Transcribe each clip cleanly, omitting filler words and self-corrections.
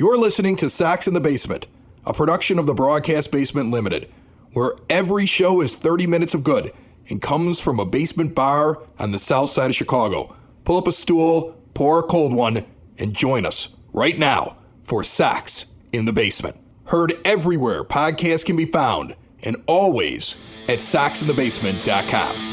You're listening to Sox in the Basement, a production of the Broadcast Basement Limited, where every show is 30 minutes of good and comes from a basement bar on the south side of Chicago. Pull up a stool, pour a cold one, and join us right now for Sox in the Basement. Heard everywhere podcasts can be found, and always at soxinthebasement.com.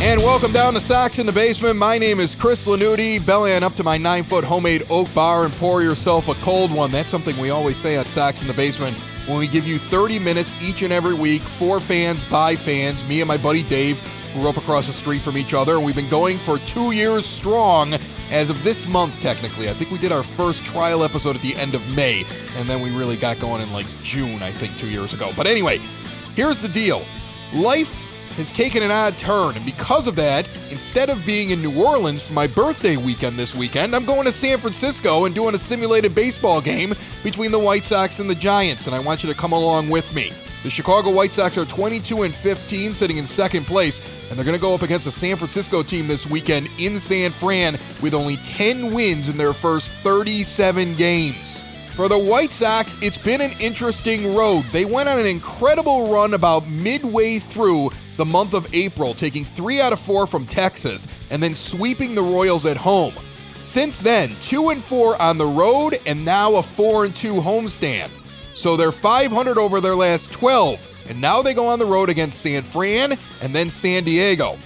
And welcome down to Sox in the Basement. My name is Chris Lanuti. Belly on up to my 9-foot homemade oak bar and pour yourself a cold one. That's something we always say at Sox in the Basement when we give you 30 minutes each and every week for fans, by fans. Me and my buddy Dave grew up across the street from each other. We've been going for 2 years strong as of this month, technically. I think we did our first trial episode at the end of May, and then we really got going in like June, I think, 2 years ago. But anyway, here's the deal. Life has taken an odd turn, and because of that, instead of being in New Orleans for my birthday weekend this weekend, I'm going to San Francisco and doing a simulated baseball game between the White Sox and the Giants, and I want you to come along with me. The Chicago White Sox are 22-15, sitting in second place, and they're going to go up against a San Francisco team this weekend in San Fran with only 10 wins in their first 37 games. For the White Sox, it's been an interesting road. They went on an incredible run about midway through the month of April, taking 3 out of 4 from Texas and then sweeping the Royals at home. Since then, 2-4 on the road and now a 4-2 homestand. So they're 500 over their last 12, and now they go on the road against San Fran and then San Diego.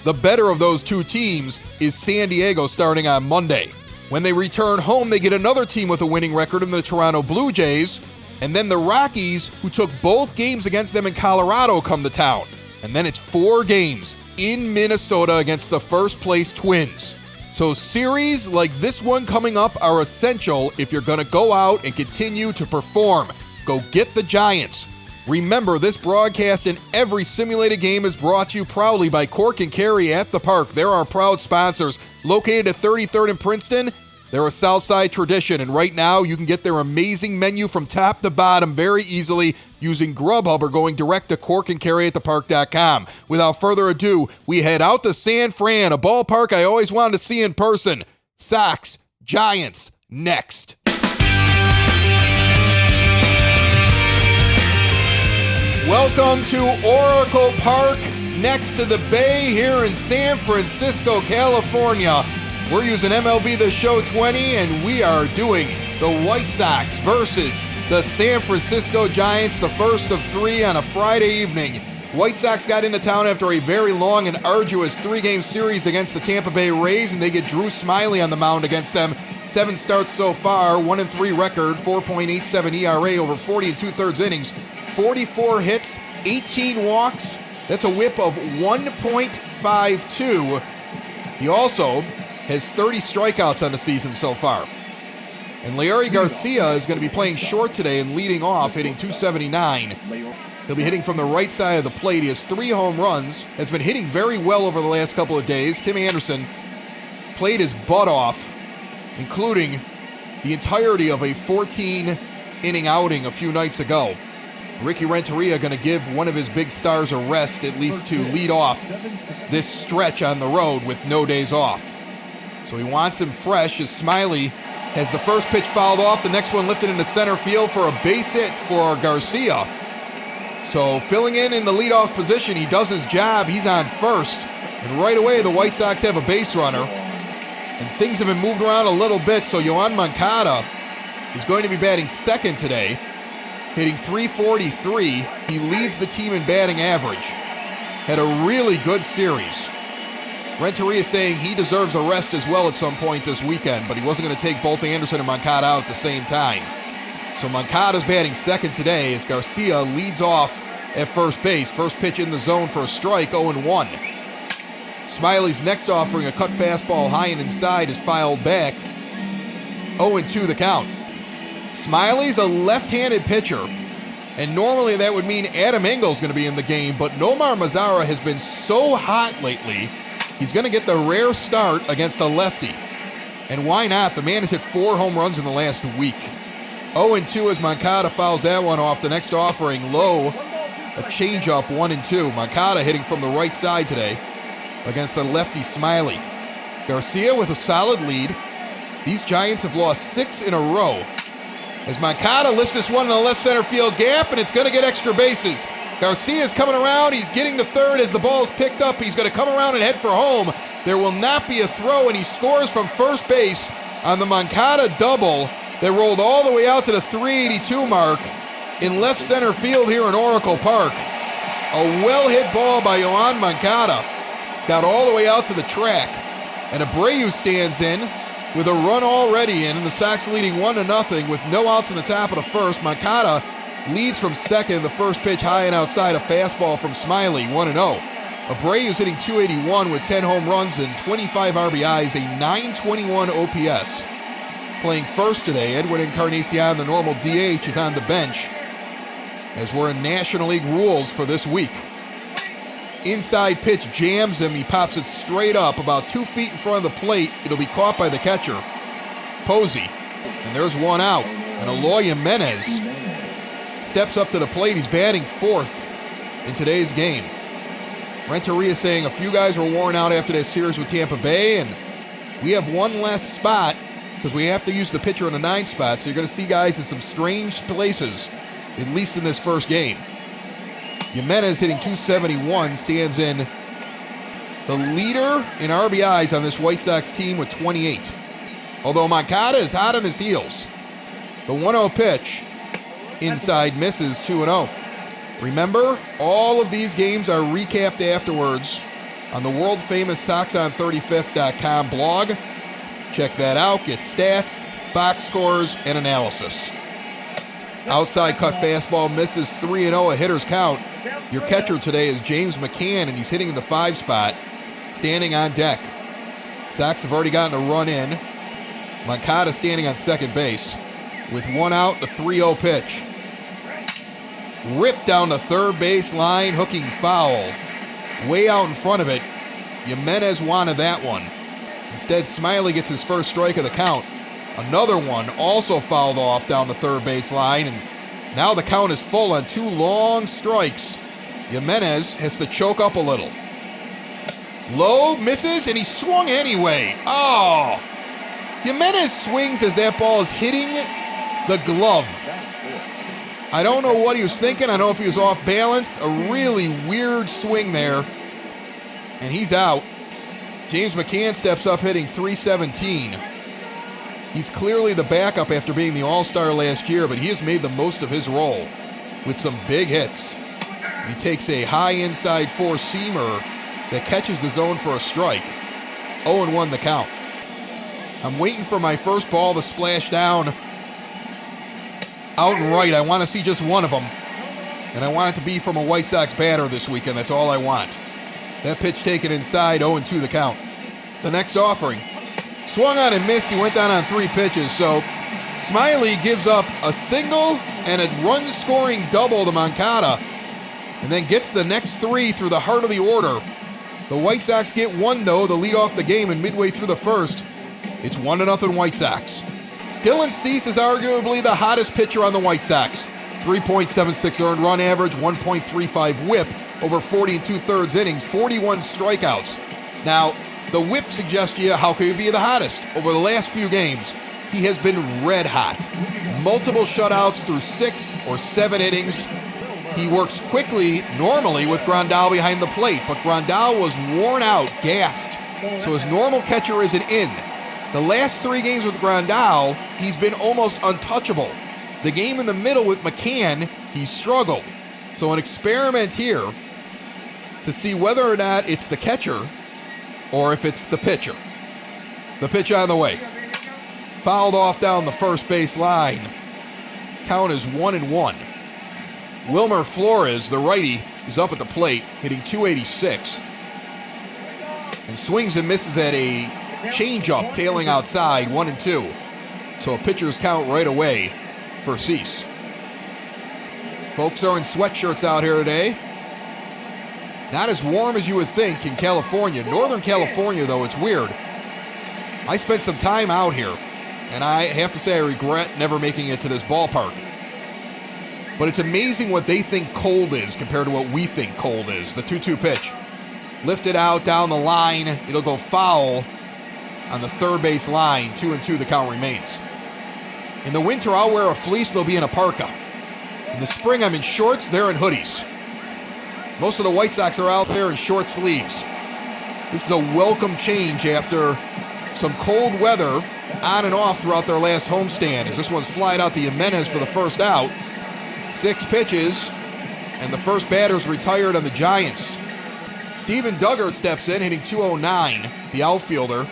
The better of those two teams is San Diego starting on Monday. When they return home, they get another team with a winning record in the Toronto Blue Jays, and then the Rockies, who took both games against them in Colorado, come to town. And then it's 4 games in Minnesota against the first-place Twins. So series like this one coming up are essential if you're going to go out and continue to perform. Go get the Giants. Remember, this broadcast and every simulated game is brought to you proudly by Cork and Kerry at the Park. They're our proud sponsors. Located at 33rd and Princeton, they're a Southside tradition, and right now you can get their amazing menu from top to bottom very easily using Grubhub or going direct to corkandcarryatthepark.com. Without further ado, we head out to San Fran, a ballpark I always wanted to see in person. Sox, Giants, next. Welcome to Oracle Park, next to the Bay here in San Francisco, California. We're using MLB The Show 20, and we are doing the White Sox versus the San Francisco Giants, the first of 3 on a Friday evening. White Sox got into town after a very long and arduous 3-game series against the Tampa Bay Rays, and they get Drew Smyly on the mound against them. 7 starts so far, 1-3 record, 4.87 ERA over 40 2/3 innings, 44 hits, 18 walks. That's a whip of 1.52. He also has 30 strikeouts on the season so far. And Leury Garcia is going to be playing short today and leading off, hitting .279. He'll be hitting from the right side of the plate. He has 3 home runs, has been hitting very well over the last couple of days. Tim Anderson played his butt off, including the entirety of a 14-inning outing a few nights ago. Ricky Renteria going to give one of his big stars a rest, at least to lead off this stretch on the road with no days off. So he wants him fresh as Smyly has the first pitch fouled off, the next one lifted into center field for a base hit for Garcia. So filling in the leadoff position, he does his job. He's on first. And right away, the White Sox have a base runner. And things have been moved around a little bit, so Yoan Moncada is going to be batting second today, hitting .343. He leads the team in batting average. Had a really good series. Renteria saying he deserves a rest as well at some point this weekend, but he wasn't going to take both Anderson and Moncada out at the same time. So Moncada's batting second today as Garcia leads off at first base. First pitch in the zone for a strike, 0-1. Smyly's next offering, a cut fastball high and inside, is fouled back. 0-2 the count. Smyly's a left-handed pitcher, and normally that would mean Adam Engel's going to be in the game, but Nomar Mazara has been so hot lately, he's going to get the rare start against a lefty. And why not? The man has hit 4 home runs in the last week. 0-2 as Moncada fouls that one off. The next offering, low, a changeup, 1-2. Moncada hitting from the right side today against the lefty Smyly. Garcia with a solid lead. These Giants have lost 6 in a row. As Moncada lifts this one in the left center field gap, and it's going to get extra bases. Garcia's coming around. He's getting to third as the ball's picked up. He's going to come around and head for home. There will not be a throw, and he scores from first base on the Moncada double that rolled all the way out to the 382 mark in left center field here in Oracle Park. A well-hit ball by Yoan Moncada got all the way out to the track, and Abreu stands in with a run already in, and the Sox leading 1-0 with no outs in the top of the first. Moncada leads from second. The first pitch high and outside, a fastball from Smiley, 1-0. Abreu's hitting .281 with 10 home runs and 25 RBIs, a .921 OPS. Playing first today, Edwin Encarnacion, the normal DH, is on the bench as we're in National League rules for this week. Inside pitch jams him. He pops it straight up about 2 feet in front of the plate. It'll be caught by the catcher, Posey. And there's one out. And Eloy Jimenez steps up to the plate. He's batting fourth in today's game. Renteria saying a few guys were worn out after that series with Tampa Bay, and we have one less spot because we have to use the pitcher in the 9th spot. So you're going to see guys in some strange places, at least in this first game. Jimenez hitting .271, stands in the leader in RBIs on this White Sox team with 28. Although Moncada is hot on his heels. The 1-0 pitch inside misses, 2-0. Remember, all of these games are recapped afterwards on the world-famous SoxOn35th.com blog. Check that out. Get stats, box scores, and analysis. Outside cut fastball misses, 3-0, a hitter's count. Your catcher today is James McCann, and he's hitting in the 5 spot, standing on deck. Sox have already gotten a run in. Moncada standing on second base. With 1 out, the 3-0 pitch. Ripped down the third base line, hooking foul. Way out in front of it. Jimenez wanted that one. Instead, Smiley gets his first strike of the count. Another one also fouled off down the third base line, and now the count is full on 2 long strikes. Jimenez has to choke up a little. Low, misses, and he swung anyway. Oh! Jimenez swings as that ball is hitting the glove. I don't know what he was thinking. I don't know if he was off balance. A really weird swing there. And he's out. James McCann steps up hitting .317. He's clearly the backup after being the All-Star last year, but he has made the most of his role with some big hits. And he takes a high inside 4-seamer that catches the zone for a strike. 0-1 the count. I'm waiting for my first ball to splash down out and right. I want to see just one of them. And I want it to be from a White Sox batter this weekend. That's all I want. That pitch taken inside, 0-2 the count. The next offering. Swung on and missed. He went down on 3 pitches. So Smiley gives up a single and a run-scoring double to Moncada, and then gets the next 3 through the heart of the order. The White Sox get 1, though, to lead off the game, and midway through the first, it's 1-0 White Sox. Dylan Cease is arguably the hottest pitcher on the White Sox. 3.76 earned run average, 1.35 whip over 40 2/3 innings, 41 strikeouts. Now, the whip suggests to you how could he be the hottest? Over the last few games, he has been red hot. Multiple shutouts through 6 or 7 innings. He works quickly, normally, with Grandal behind the plate, but Grandal was worn out, gassed, so his normal catcher isn't in. The last 3 games with Grandal, he's been almost untouchable. The game in the middle with McCann, he struggled. So an experiment here to see whether or not it's the catcher or if it's the pitcher. The pitch on the way. Fouled off down the first base line. Count is 1-1. Wilmer Flores, the righty, is up at the plate, hitting .286. And swings and misses at a changeup tailing outside, 1-2. So a pitcher's count right away for Cease. Folks are in sweatshirts out here today. Not as warm as you would think in California. Northern California, though, it's weird. I spent some time out here, and I have to say I regret never making it to this ballpark. But it's amazing what they think cold is compared to what we think cold is. The 2-2 pitch. Lifted out down the line. It'll go foul. on the third base line. 2-2 the count remains. In the winter, I'll wear a fleece, they'll be in a parka. In the spring, I'm in shorts, they're in hoodies. Most of the White Sox are out there in short sleeves. This is a welcome change after some cold weather on and off throughout their last homestand, as this one's flied out to Jimenez for the first out. 6 pitches, and the first batter's retired on the Giants. Steven Duggar steps in, hitting .209, the outfielder.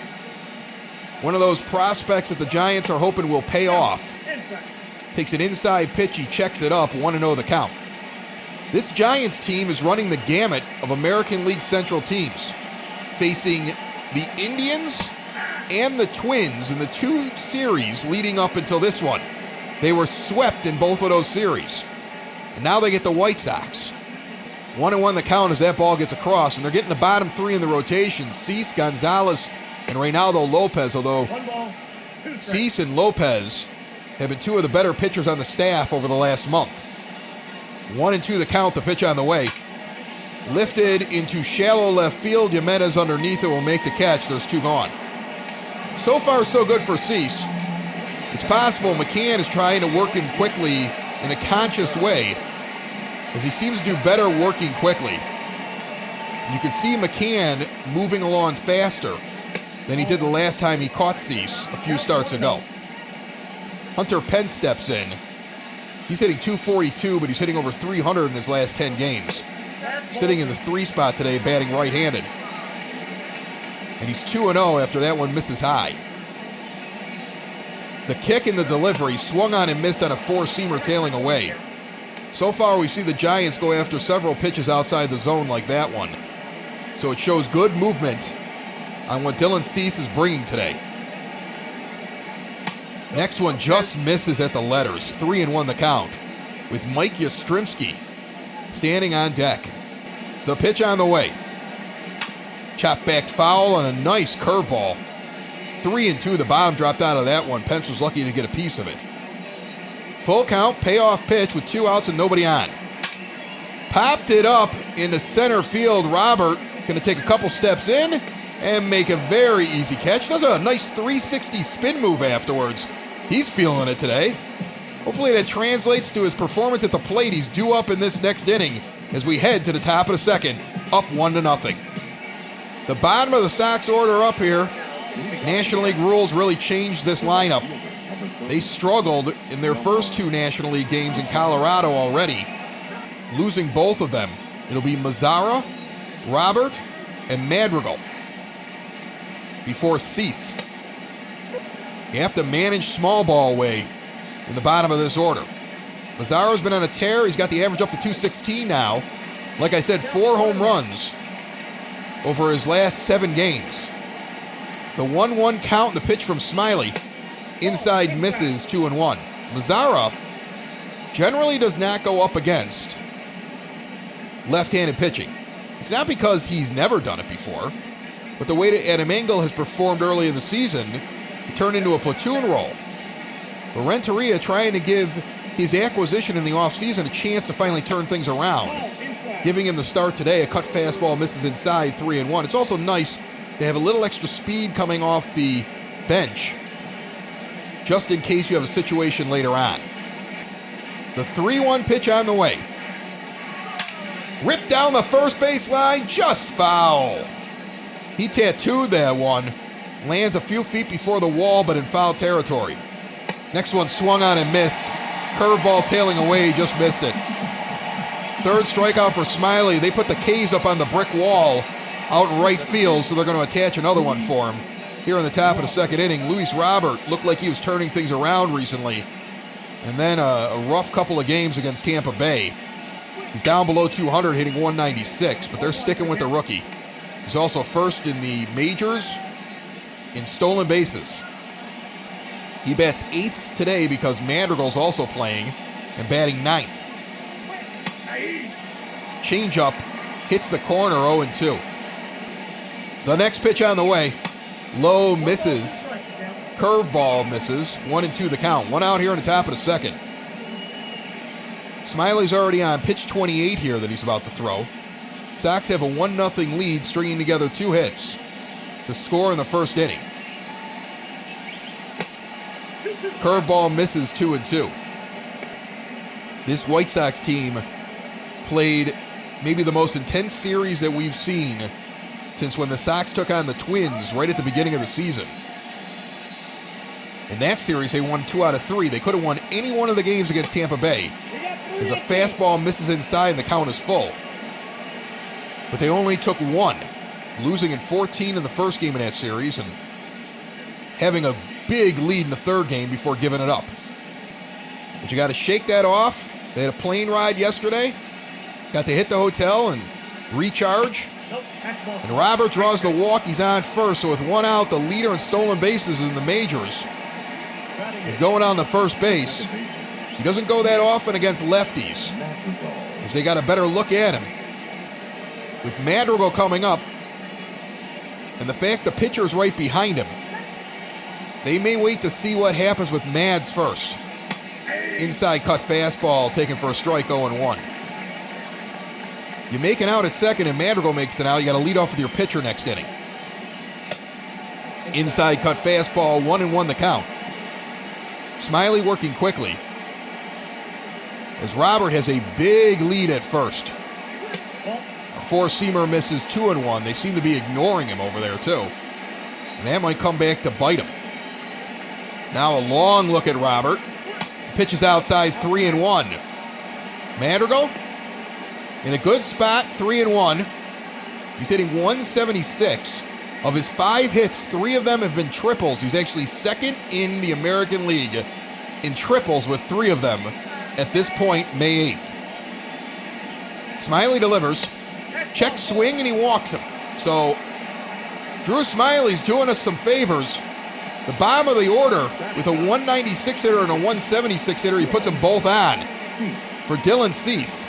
One of those prospects that the Giants are hoping will pay off. Takes an inside pitch, he checks it up, 1-0 the count. This Giants team is running the gamut of American League Central teams, facing the Indians and the Twins in the 2 series leading up until this one. They were swept in both of those series. And now they get the White Sox. 1-1 the count as that ball gets across, and they're getting the bottom 3 in the rotation. Cease, Gonzalez, and Reynaldo Lopez, although Cease and Lopez have been 2 of the better pitchers on the staff over the last month. 1-2 the count, the pitch on the way. Lifted into shallow left field. Jimenez underneath it will make the catch. There's 2 gone. So far, so good for Cease. It's possible McCann is trying to work him quickly in a conscious way, as he seems to do better working quickly. You can see McCann moving along faster than he did the last time he caught Cease a few starts ago. Hunter Pence steps in. He's hitting .242, but he's hitting over .300 in his last 10 games. Sitting in the 3 spot today, batting right-handed. And he's 2-0 after that one misses high. The kick and the delivery swung on and missed on a 4-seamer tailing away. So far, we see the Giants go after several pitches outside the zone like that one. So it shows good movement on what Dylan Cease is bringing today. Next one just misses at the letters. 3-1 the count, with Mike Yastrzemski standing on deck. The pitch on the way. Chop back foul on a nice curveball. 3-2, the bottom dropped out of that one. Pence was lucky to get a piece of it. Full count, payoff pitch with 2 outs and nobody on. Popped it up into center field. Robert going to take a couple steps in and make a very easy catch. Does a nice 360 spin move afterwards. He's feeling it today. Hopefully that translates to his performance at the plate. He's due up in this next inning as we head to the top of the second, up 1-0. The bottom of the Sox order up here. National League rules really changed this lineup. They struggled in their first 2 National League games in Colorado already, losing both of them. It'll be Mazara, Robert, and Madrigal before Cease. You have to manage small ball way in the bottom of this order. Mazara's been on a tear. He's got the average up to 216 now. Like I said, 4 home runs over his last 7 games. The 1-1 count and the pitch from Smiley. Inside misses, 2-1. Mazara generally does not go up against left-handed pitching. It's not because he's never done it before, but the way that Adam Engel has performed early in the season, it turned into a platoon role. But Renteria trying to give his acquisition in the offseason a chance to finally turn things around. Giving him the start today, a cut fastball misses inside, 3-1. It's also nice to have a little extra speed coming off the bench, just in case you have a situation later on. The 3-1 pitch on the way. Ripped down the first base line, just foul. He tattooed that one. Lands a few feet before the wall, but in foul territory. Next one swung on and missed. Curveball tailing away, just missed it. Third strikeout for Smiley. They put the K's up on the brick wall out in right field, so they're going to attach another one for him. Here in the top of the second inning, Luis Robert looked like he was turning things around recently. And then a rough couple of games against Tampa Bay. He's down below 200, hitting 196, but they're sticking with the rookie. He's also first in the majors in stolen bases. He bats 8th today because Madrigal's also playing and batting 9th. Changeup hits the corner, 0-2. The next pitch on the way. Low misses. Curveball misses. 1-2 the count. 1 out here in the top of the second. Smiley's already on pitch 28 here that he's about to throw. Sox have a 1-0 lead, stringing together 2 hits to score in the first inning. Curveball misses 2-2. This White Sox team played maybe the most intense series that we've seen since when the Sox took on the Twins right at the beginning of the season. In that series, they won 2 out of 3. They could have won any one of the games against Tampa Bay, as a fastball misses inside and the count is full. But they only took 1, losing in 14 in the first game of that series and having a big lead in the third game before giving it up. But you got to shake that off. They had a plane ride yesterday. Got to hit the hotel and recharge. And Robert draws the walk. He's on first. So with 1 out, the leader in stolen bases in the majors is going on to first base. He doesn't go that often against lefties, as they got a better look at him. With Madrigal coming up, and the fact the pitcher is right behind him, they may wait to see what happens with Mads first. Inside cut fastball taken for a strike, 0-1. You make an out at second and Madrigal makes an out, you got to lead off with your pitcher next inning. Inside cut fastball, 1-1 the count. Smiley working quickly, as Robert has a big lead at first. A four-seamer misses 2-1. They seem to be ignoring him over there too, and that might come back to bite him. Now a long look at Robert. Pitches outside, 3-1. Madrigal in a good spot, 3-1. He's hitting 176. Of his 5 hits, 3 of them have been triples. He's actually second in the American League in triples with 3 of them at this point, May 8th. Smiley delivers. Check swing, and he walks him. So Drew Smiley's doing us some favors. The bottom of the order with a 196 hitter and a 176 hitter, he puts them both on for Dylan Cease.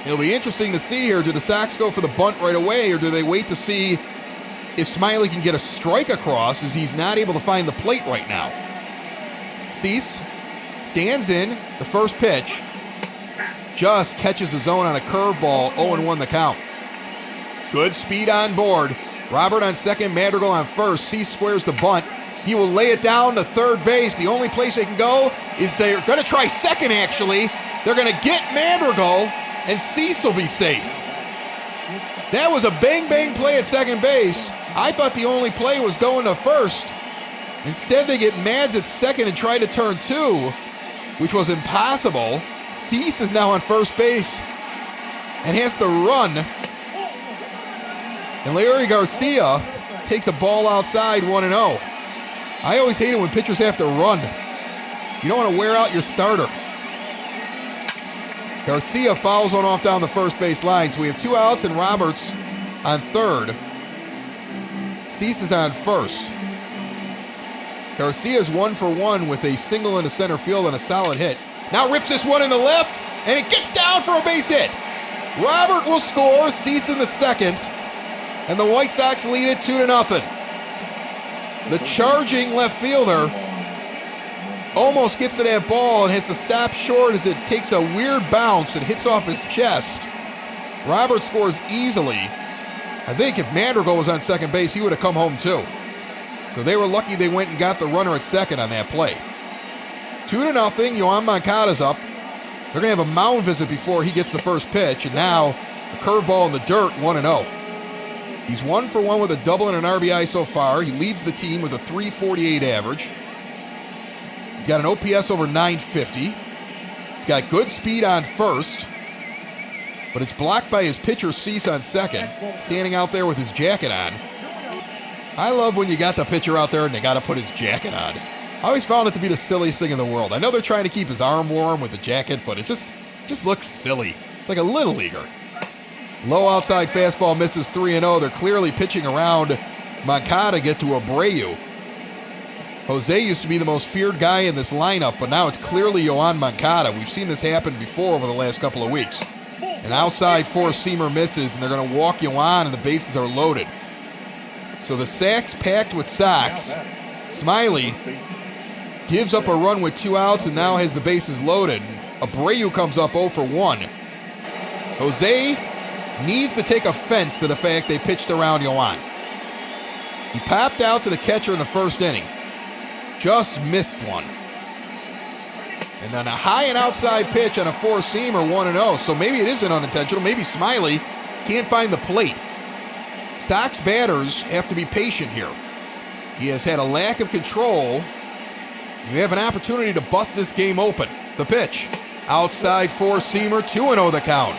It'll be interesting to see here. Do the Sox go for the bunt right away, or do they wait to see if Smiley can get a strike across, as he's not able to find the plate right now? Cease stands in the first pitch, just catches the zone on a curveball, 0-1 the count. Good speed on board. Robert on second, Madrigal on first. Cease squares the bunt. He will lay it down to third base. The only place they can go is they're going to try second, actually. They're going to get Madrigal, and Cease will be safe. That was a bang-bang play at second base. I thought the only play was going to first. Instead, they get Mads at second and try to turn 2, which was impossible. Cease is now on first base and has to run. And Larry Garcia takes a ball outside, 1-0. I always hate it when pitchers have to run. You don't want to wear out your starter. Garcia fouls one off down the first base line, so we have 2 outs and Roberts on third. Cease is on first. Garcia's 1 for 1 with a single into center field and a solid hit. Now rips this one in the left, and it gets down for a base hit. Robert will score, Cease in the second. And the White Sox lead it 2-0. The charging left fielder almost gets to that ball and has to stop short as it takes a weird bounce and hits off his chest. Robert scores easily. I think if Madrigal was on second base, he would have come home too. So they were lucky they went and got the runner at second on that play. 2-0, Yoan Moncada's up. They're going to have a mound visit before he gets the first pitch, and now a curveball in the dirt, 1-0. He's 1 for 1 with a double and an RBI so far. He leads the team with a .348 average. He's got an OPS over 950. He's got good speed on first, but it's blocked by his pitcher Cease on second, standing out there with his jacket on. I love when you got the pitcher out there and they got to put his jacket on. I always found it to be the silliest thing in the world. I know they're trying to keep his arm warm with the jacket, but it just looks silly. It's like a little leaguer. Low outside fastball misses 3-0. They're clearly pitching around Moncada, get to Abreu. Jose used to be the most feared guy in this lineup, but now it's clearly Yoan Moncada. We've seen this happen before over the last couple of weeks. An outside four-seamer misses, and they're going to walk Yoan, and the bases are loaded. So the sack's packed with Sox. Smiley gives up a run with 2 outs and now has the bases loaded. Abreu comes up 0 for 1. Jose needs to take offense to the fact they pitched around Yoan. He popped out to the catcher in the first inning. Just missed one. And then a high and outside pitch on a four-seamer, 1-0. So maybe it isn't unintentional. Maybe Smiley can't find the plate. Sox batters have to be patient here. He has had a lack of control. You have an opportunity to bust this game open. The pitch. Outside four-seamer, 2-0 the count.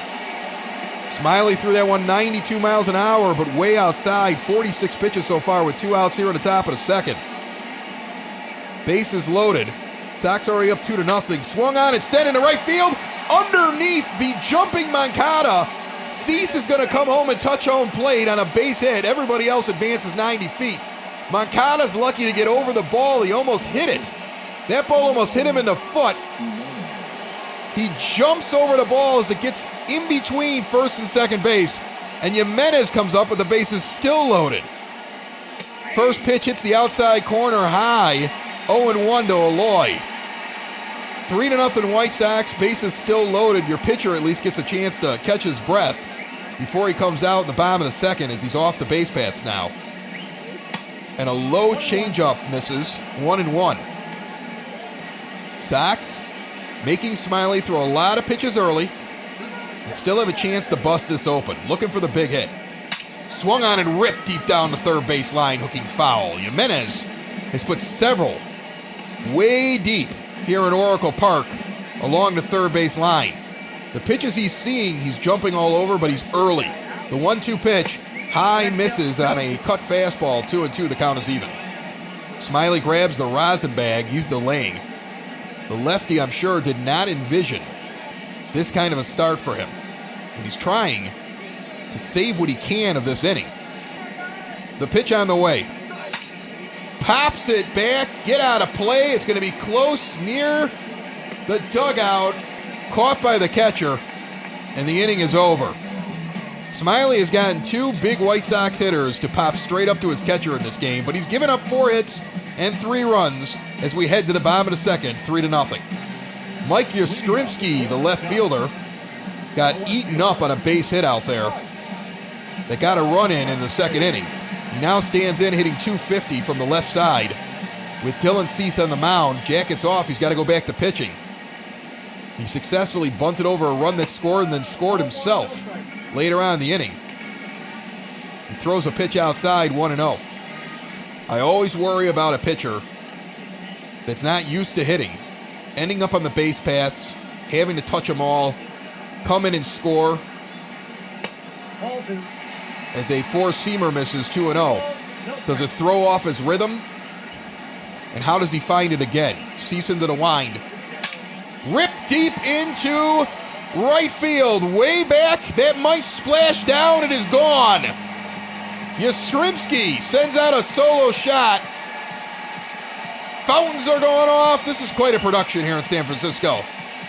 Smiley threw that one 92 miles an hour, but way outside. 46 pitches so far with 2 outs here in the top of the second. Bases loaded. Sox already up 2-0. Swung on and sent into right field. Underneath the jumping Moncada. Cease is going to come home and touch home plate on a base hit. Everybody else advances 90 feet. Moncada's lucky to get over the ball. He almost hit it. That ball almost hit him in the foot. He jumps over the ball as it gets in between first and second base. And Jimenez comes up with the bases still loaded. First pitch hits the outside corner high. 0-1 to Eloy. 3-0 White Sox, bases still loaded. Your pitcher at least gets a chance to catch his breath before he comes out in the bottom of the second as he's off the base paths now. And a low changeup misses, 1-1. Sox making Smiley throw a lot of pitches early and still have a chance to bust this open. Looking for the big hit. Swung on and ripped deep down the third base line, hooking foul. Jimenez has put several way deep here in Oracle Park along the third base line. The pitches he's seeing, he's jumping all over, but he's early. The 1-2 pitch, high misses on a cut fastball, 2-2, the count is even. Smiley grabs the rosin bag, he's delaying. The lefty, I'm sure, did not envision this kind of a start for him. And he's trying to save what he can of this inning. The pitch on the way. Pops it back, get out of play. It's going to be close, near the dugout. Caught by the catcher, and the inning is over. Smiley has gotten 2 big White Sox hitters to pop straight up to his catcher in this game, but he's given up 4 hits and 3 runs as we head to the bottom of the second, 3-0. Mike Yastrzemski, the left fielder, got eaten up on a base hit out there that got a run in the second inning. He now stands in hitting .250 from the left side. With Dylan Cease on the mound, jackets off, he's got to go back to pitching. He successfully bunted over a run that scored and then scored himself later on in the inning. He throws a pitch outside, 1-0. I always worry about a pitcher that's not used to hitting, ending up on the base paths, having to touch them all, come in and score. As a four-seamer misses 2-0. Does it throw off his rhythm? And how does he find it again? Cease into the wind. Ripped deep into right field. Way back. That might splash down. It is gone. Yastrzemski sends out a solo shot. Fountains are going off. This is quite a production here in San Francisco.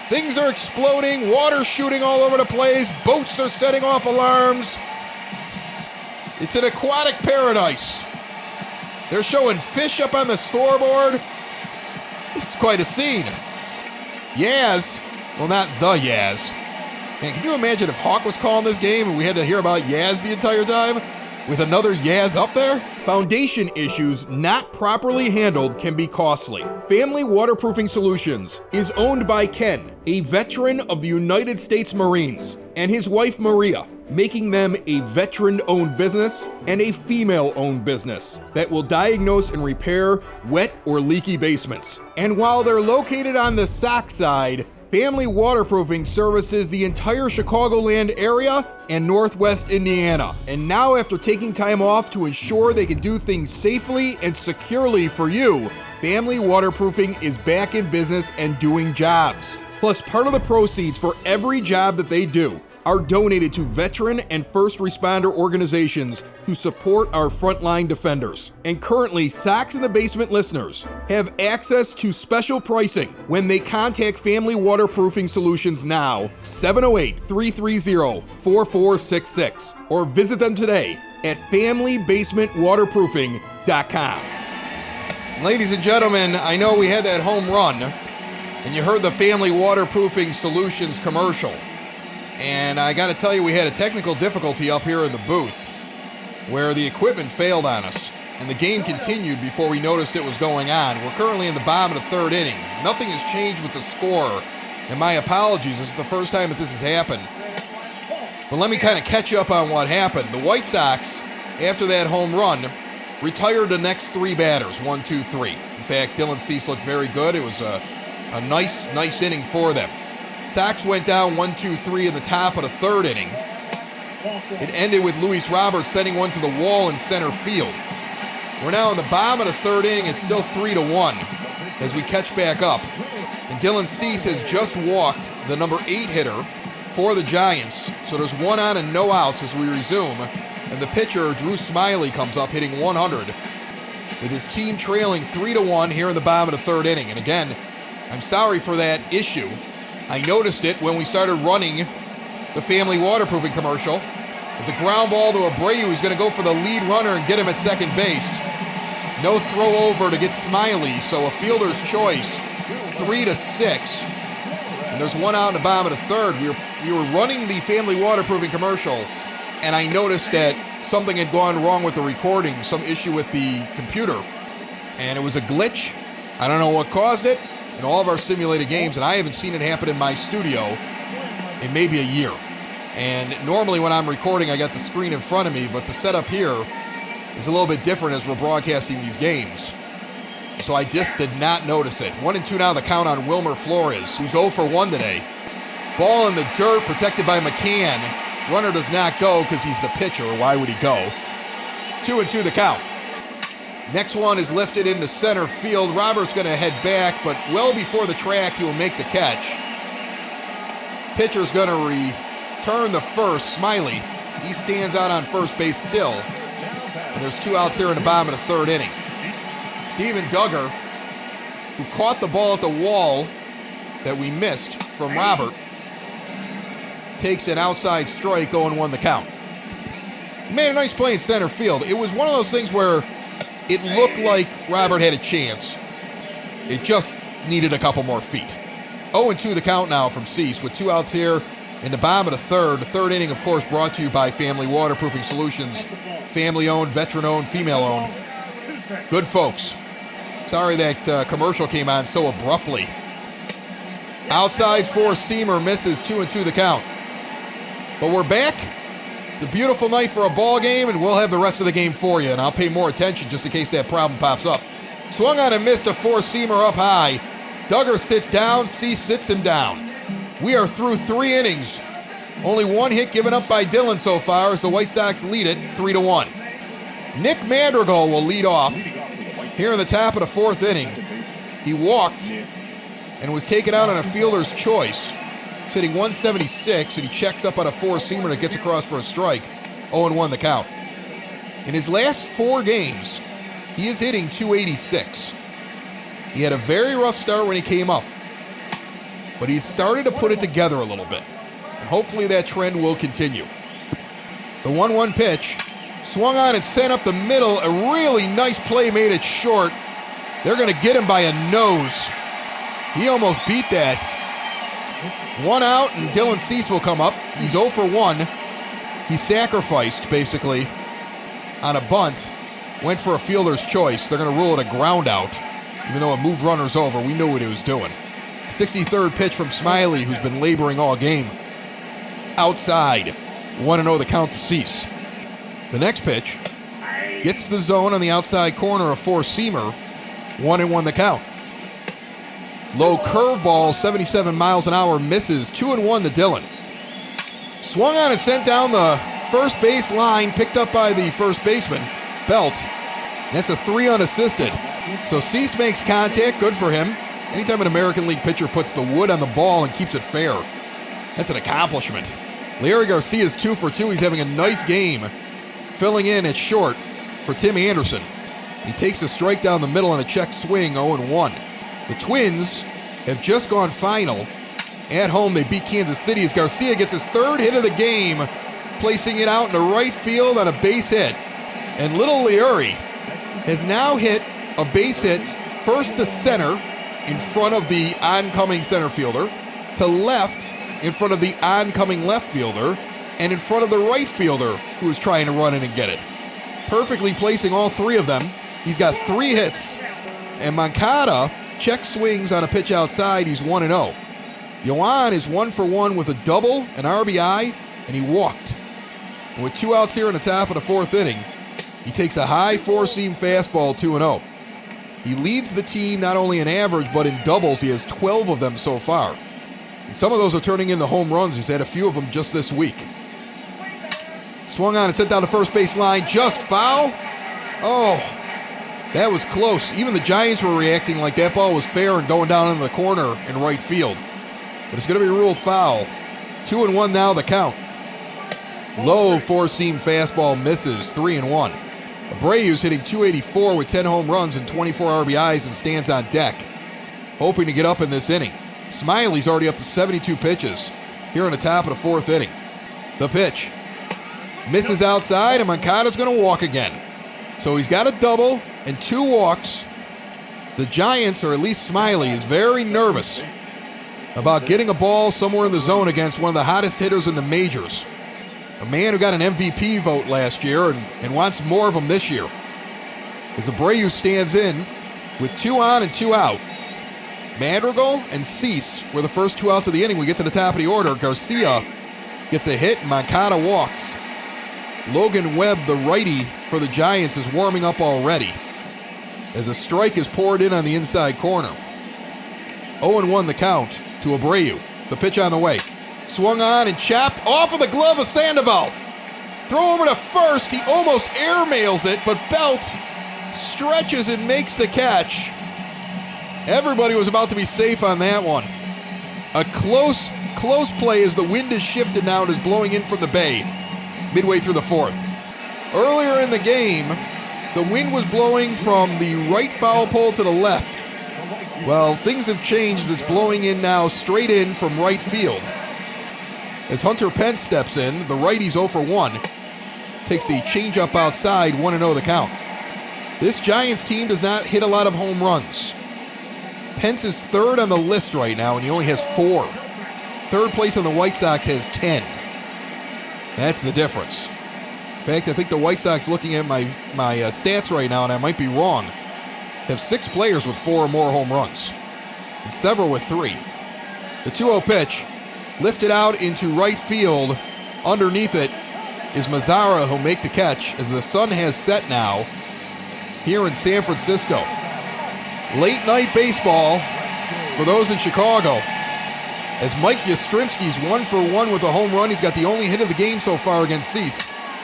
Things are exploding. Water shooting all over the place. Boats are setting off alarms. It's an aquatic paradise. They're showing fish up on the scoreboard. This is quite a scene. Yaz, well, not the Yaz. Man, can you imagine if Hawk was calling this game and we had to hear about Yaz the entire time? With another Yaz up there? Foundation issues not properly handled can be costly. Family Waterproofing Solutions is owned by Ken, a veteran of the United States Marines, and his wife Maria, making them a veteran-owned business and a female-owned business that will diagnose and repair wet or leaky basements. And while they're located on the Sox side, Family Waterproofing services the entire Chicagoland area and Northwest Indiana. And now, after taking time off to ensure they can do things safely and securely for you, Family Waterproofing is back in business and doing jobs. Plus, part of the proceeds for every job that they do are donated to veteran and first responder organizations who support our frontline defenders. And currently, Sox in the Basement listeners have access to special pricing when they contact Family Waterproofing Solutions now, 708-330-4466, or visit them today at FamilyBasementWaterproofing.com. Ladies and gentlemen, I know we had that home run, and you heard the Family Waterproofing Solutions commercial. And I got to tell you, we had a technical difficulty up here in the booth where the equipment failed on us. and the game continued before we noticed it was going on. We're currently in the bottom of the third inning. Nothing has changed with the score, and my apologies, this is the first time that this has happened. But let me kind of catch you up on what happened. The White Sox, after that home run, retired the next three batters, 1, 2, 3. In fact, Dylan Cease looked very good. It was a nice inning for them. Sox went down 1, 2, 3 in the top of the third inning. It ended with Luis Roberts sending one to the wall in center field. We're now in the bottom of the third inning. It's still 3-1 as we catch back up. And Dylan Cease has just walked the number 8 hitter for the Giants. So there's 1 on and no outs as we resume. And the pitcher, Drew Smiley, comes up hitting 100 with his team trailing 3-1 here in the bottom of the third inning. And again, I'm sorry for that issue. I noticed it when we started running the family waterproofing commercial. It's a ground ball to Abreu, who's going to go for the lead runner and get him at second base. No throw over to get Smiley, so a fielder's choice, 3-6. And there's 1 out in the bottom of the third. We were running the family waterproofing commercial, and I noticed that something had gone wrong with the recording, some issue with the computer. And it was a glitch. I don't know what caused it in all of our simulated games, and I haven't seen it happen in my studio in maybe a year. And normally when I'm recording, I got the screen in front of me, but the setup here is a little bit different as we're broadcasting these games. So I just did not notice it. 1-2 now the count on Wilmer Flores, who's 0 for 1 today. Ball in the dirt, protected by McCann. Runner does not go because he's the pitcher. Why would he go? 2-2 the count. Next one is lifted into center field. Roberts going to head back, but well before the track, he will make the catch. Pitcher's going to return the first, Smiley. He stands out on first base still. And there's 2 outs here in the bottom of the third inning. Steven Duggar, who caught the ball at the wall that we missed from Robert, takes an outside strike, 0-1 the count. He made a nice play in center field. It was one of those things where it looked like Robert had a chance. It just needed a couple more feet. 0-2 the count now from Cease with 2 outs here in the bottom of the third. The third inning, of course, brought to you by Family Waterproofing Solutions. Family-owned, veteran-owned, female-owned. Good folks. Sorry that commercial came on so abruptly. Outside four-seamer misses, 2-2 the count. But we're back. It's a beautiful night for a ball game, and we'll have the rest of the game for you, and I'll pay more attention just in case that problem pops up. Swung on and missed a four-seamer up high. Duggar sits down, Cease sits him down. We are through 3 innings. Only 1 hit given up by Dylan so far as the White Sox lead it 3-1. Nick Madrigal will lead off here in the top of the 4th inning. He walked and was taken out on a fielder's choice, sitting 176, and he checks up on a four-seamer that gets across for a strike. 0-1 the count. In his last 4 games, he is hitting .286. He had a very rough start when he came up, but he's started to put it together a little bit, and hopefully that trend will continue. The 1-1 pitch, swung on and sent up the middle. A really nice play made it short. They're going to get him by a nose. He almost beat that. 1 out, and Dylan Cease will come up. He's 0 for 1. He sacrificed, basically, on a bunt. Went for a fielder's choice. They're going to rule it a ground out. Even though it moved runners over, we knew what he was doing. 63rd pitch from Smiley, who's been laboring all game. Outside. 1-0 the count to Cease. The next pitch gets the zone on the outside corner, a four-seamer. 1-1 the count. Low curveball, 77 miles an hour, misses. 2-1 to Dylan. Swung on and sent down the first base line, picked up by the first baseman, Belt. That's a 3 unassisted. So Cease makes contact, good for him. Anytime an American League pitcher puts the wood on the ball and keeps it fair, that's an accomplishment. Larry Garcia's 2 for 2. He's having a nice game, filling in at short for Tim Anderson. He takes a strike down the middle on a check swing, 0-1. The Twins have just gone final. At home, they beat Kansas City as Garcia gets his 3rd hit of the game, placing it out into right field on a base hit. And Little Leary has now hit a base hit first to center in front of the oncoming center fielder, to left in front of the oncoming left fielder, and in front of the right fielder who is trying to run in and get it. perfectly placing all three of them. He's got 3 hits. And Moncada check swings on a pitch outside. He's 1-0. Yoan is 1 for 1 with a double, an RBI, and he walked. And with 2 outs here in the top of the 4th inning, he takes a high 4-seam fastball, 2-0. He leads the team not only in average, but in doubles. He has 12 of them so far. And some of those are turning into home runs. He's had a few of them just this week. Swung on and sent down the first base line. Just foul. Oh, that was close. Even the Giants were reacting like that ball was fair and going down into the corner in right field. But it's going to be ruled foul. 2-1 now, the count. Low 4-seam fastball misses, 3-1. Abreu's hitting .284 with 10 home runs and 24 RBIs and stands on deck, hoping to get up in this inning. Smiley's already up to 72 pitches here in the top of the 4th inning. The pitch. Misses outside, and Moncada's going to walk again. So he's got a double and 2 walks. The Giants, or at least Smiley, is very nervous about getting a ball somewhere in the zone against one of the hottest hitters in the majors. A man who got an MVP vote last year and wants more of them this year. As Abreu stands in with 2 on and 2 out. Madrigal and Cease were the first 2 outs of the inning. We get to the top of the order. Garcia gets a hit. Moncada walks. Logan Webb, the righty for the Giants, is warming up already as a strike is poured in on the inside corner. 0-1 the count to Abreu. The pitch on the way. Swung on and chapped off of the glove of Sandoval. Throw over to first. He almost airmails it, but Belt stretches and makes the catch. Everybody was about to be safe on that one. A close play as the wind is shifted now and is blowing in from the bay midway through the 4th. Earlier in the game, the wind was blowing from the right foul pole to the left. Well, things have changed as it's blowing in now straight in from right field. As Hunter Pence steps in, the righty's 0 for 1. Takes a changeup outside, 1-0 the count. This Giants team does not hit a lot of home runs. Pence is 3rd on the list right now, and he only has 4. 3rd place on the White Sox has 10. That's the difference. In fact, I think the White Sox, looking at my stats right now, and I might be wrong, have 6 players with 4 or more home runs, and several with 3. The 2-0 pitch, lifted out into right field. Underneath it is Mazara, who'll make the catch as the sun has set now here in San Francisco. Late night baseball for those in Chicago, as Mike Yastrzemski's 1 for 1 with a home run. He's got the only hit of the game so far against Cease.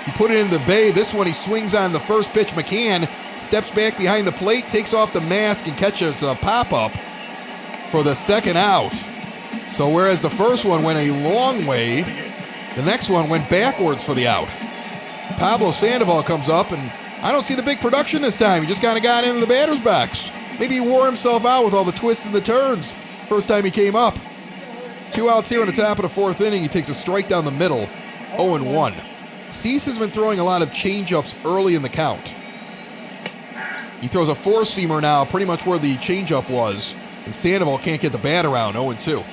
He put it in the bay. This one he swings on the first pitch. McCann steps back behind the plate, takes off the mask, and catches a pop-up for the 2nd out. So whereas the first one went a long way, the next one went backwards for the out. Pablo Sandoval comes up, and I don't see the big production this time. He just kind of got into the batter's box. Maybe he wore himself out with all the twists and the turns first time he came up. 2 outs here in the top of the 4th inning. He takes a strike down the middle, 0-1. Cease has been throwing a lot of changeups early in the count. He throws a 4-seamer now, pretty much where the changeup was, and Sandoval can't get the bat around, 0-2.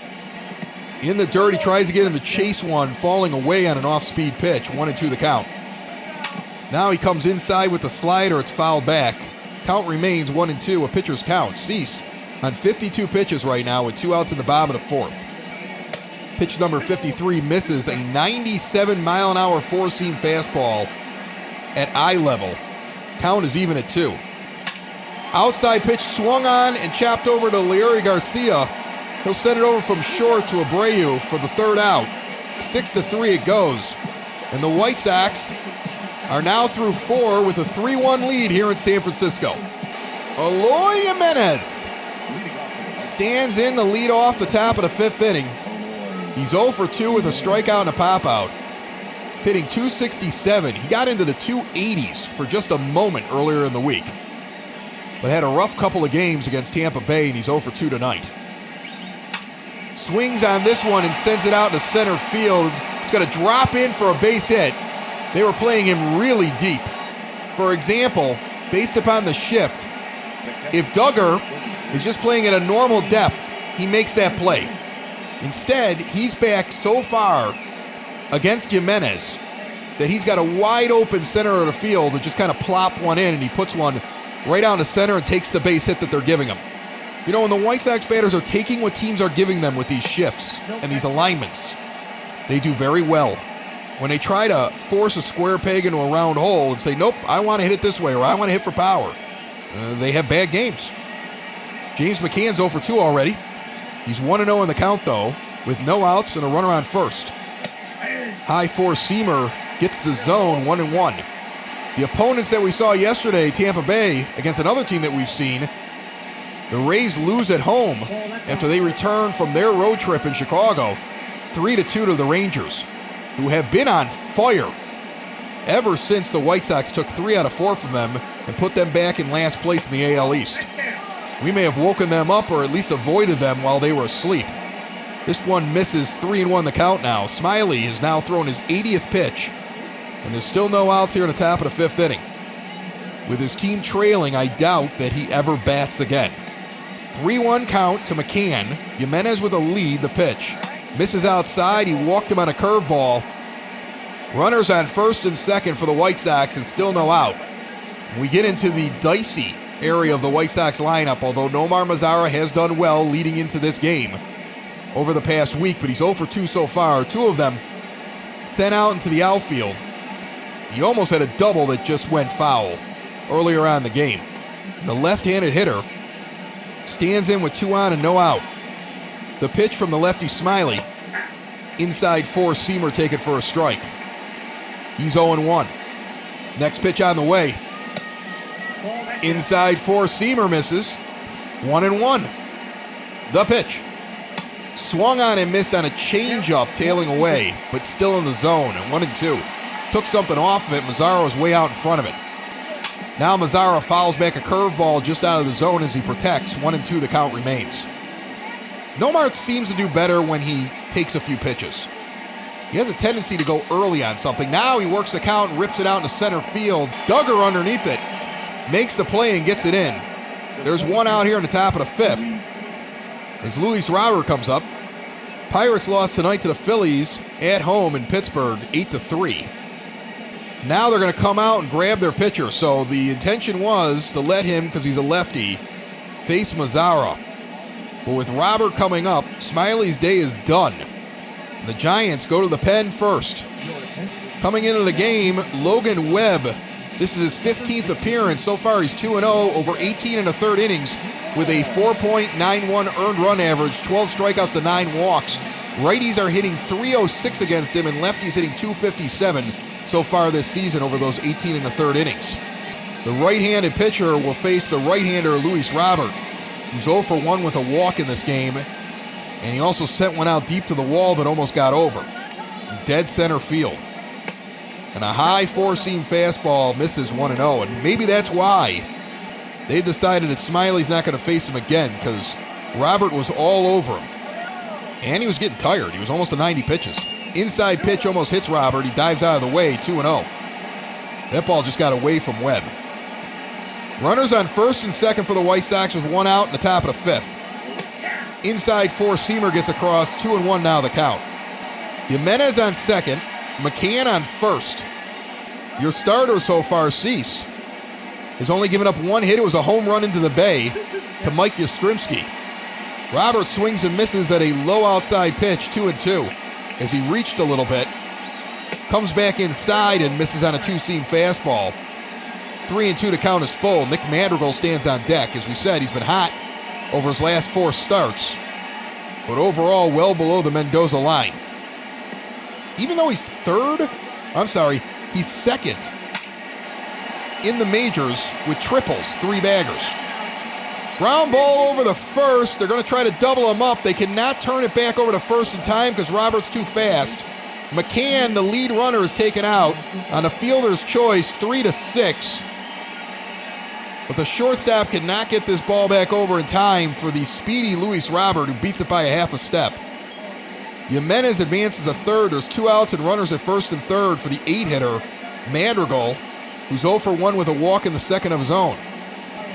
In the dirt, he tries to get him to chase one, falling away on an off-speed pitch, 1-2 the count. Now he comes inside with the slider, it's fouled back. Count remains 1-2, a pitcher's count. Cease on 52 pitches right now with 2 outs in the bottom of the 4th. Pitch number 53 misses, a 97-mile-an-hour 4-seam fastball at eye level. Count is even at 2. Outside pitch swung on and chopped over to Leury Garcia. He'll send it over from short to Abreu for the 3rd out. 6-3 it goes. And the White Sox are now through 4 with a 3-1 lead here in San Francisco. Eloy Jimenez stands in the lead off the top of the 5th inning. He's 0 for 2 with a strikeout and a pop-out. He's hitting .267. He got into the 280s for just a moment earlier in the week, but had a rough couple of games against Tampa Bay, and he's 0 for 2 tonight. Swings on this one and sends it out to center field. It's going to drop in for a base hit. They were playing him really deep. For example, based upon the shift, if Duggar is just playing at a normal depth, he makes that play. Instead, he's back so far against Jimenez that he's got a wide open center of the field to just kind of plop one in, and he puts one right down the center and takes the base hit that they're giving him. You know, when the White Sox batters are taking what teams are giving them with these shifts and these alignments, they do very well. When they try to force a square peg into a round hole and say, nope, I want to hit it this way, or I want to hit for power, they have bad games. James McCann's 0 for 2 already. He's 1-0 in the count, though, with no outs and a runner on first. High four-seamer gets the zone 1-1. The opponents that we saw yesterday, Tampa Bay, against another team that we've seen, the Rays lose at home after they return from their road trip in Chicago, 3-2 to the Rangers, who have been on fire ever since the White Sox took 3 out of 4 from them and put them back in last place in the AL East. We may have woken them up or at least avoided them while they were asleep. This one misses, 3-1 the count now. Smiley has now thrown his 80th pitch, and there's still no outs here in the top of the 5th inning. With his team trailing, I doubt that he ever bats again. 3-1 count to McCann. Jimenez with a lead, the pitch. Misses outside, he walked him on a curveball. Runners on first and second for the White Sox and still no out. We get into the dicey area of the White Sox lineup, although Nomar Mazara has done well leading into this game over the past week, but he's 0 for 2 so far. 2 of them sent out into the outfield. He almost had a double that just went foul earlier on in the game. The left-handed hitter stands in with 2 on and no out. The pitch from the lefty Smiley. Inside four-seamer taken for a strike. He's 0-1. Next pitch on the way. Inside four-seamer misses. 1-1. The pitch. Swung on and missed on a changeup tailing away, but still in the zone at 1-2. Took something off of it. Mazara was way out in front of it. Now Mazara fouls back a curveball just out of the zone as he protects. 1-2 the count remains. Nomar seems to do better when he takes a few pitches. He has a tendency to go early on something. Now he works the count and rips it out into center field. Duggar underneath it. Makes the play and gets it in. There's one out here in the top of the 5th. As Luis Robert comes up. Pirates lost tonight to the Phillies at home in Pittsburgh, 8-3. Now they're going to come out and grab their pitcher. So the intention was to let him, because he's a lefty, face Mazara. But with Robert coming up, Smiley's day is done. The Giants go to the pen first. Coming into the game, Logan Webb. This is his 15th appearance. So far, he's 2-0 over 18 and a third innings with a 4.91 earned run average, 12 strikeouts to 9 walks. Righties are hitting .306 against him, and lefties hitting .257 so far this season over those 18 and a third innings. The right-handed pitcher will face the right-hander Luis Robert, who's 0 for 1 with a walk in this game, and he also sent one out deep to the wall that almost got over. Dead center field. And a high four-seam fastball misses 1-0, and maybe that's why they've decided that Smiley's not going to face him again, because Robert was all over him. And he was getting tired. He was almost to 90 pitches. Inside pitch almost hits Robert. He dives out of the way, 2-0. That ball just got away from Webb. Runners on first and second for the White Sox with 1 out in the top of the 5th. Inside four-seamer gets across, 2-1 now the count. Jimenez on second, McCann on first. Your starter so far, Cease, has only given up 1 hit. It was a home run into the bay to Mike Yastrzemski. Robert swings and misses at a low outside pitch, 2-2. As he reached a little bit, comes back inside and misses on a two-seam fastball. 3-2 to count is full. Nick Madrigal stands on deck. As we said, he's been hot over his last 4 starts, but overall well below the Mendoza line. Even though he's he's second in the majors with triples, 3 baggers. Ground ball over the first. They're going to try to double him up. They cannot turn it back over to first in time because Robert's too fast. McCann, the lead runner, is taken out on a fielder's choice, 3-6. But the shortstop cannot get this ball back over in time for the speedy Luis Robert, who beats it by a half a step. Jimenez advances to third. There's 2 outs and runners at first and third for the 8-hitter, Madrigal, who's 0 for 1 with a walk in the second of his own.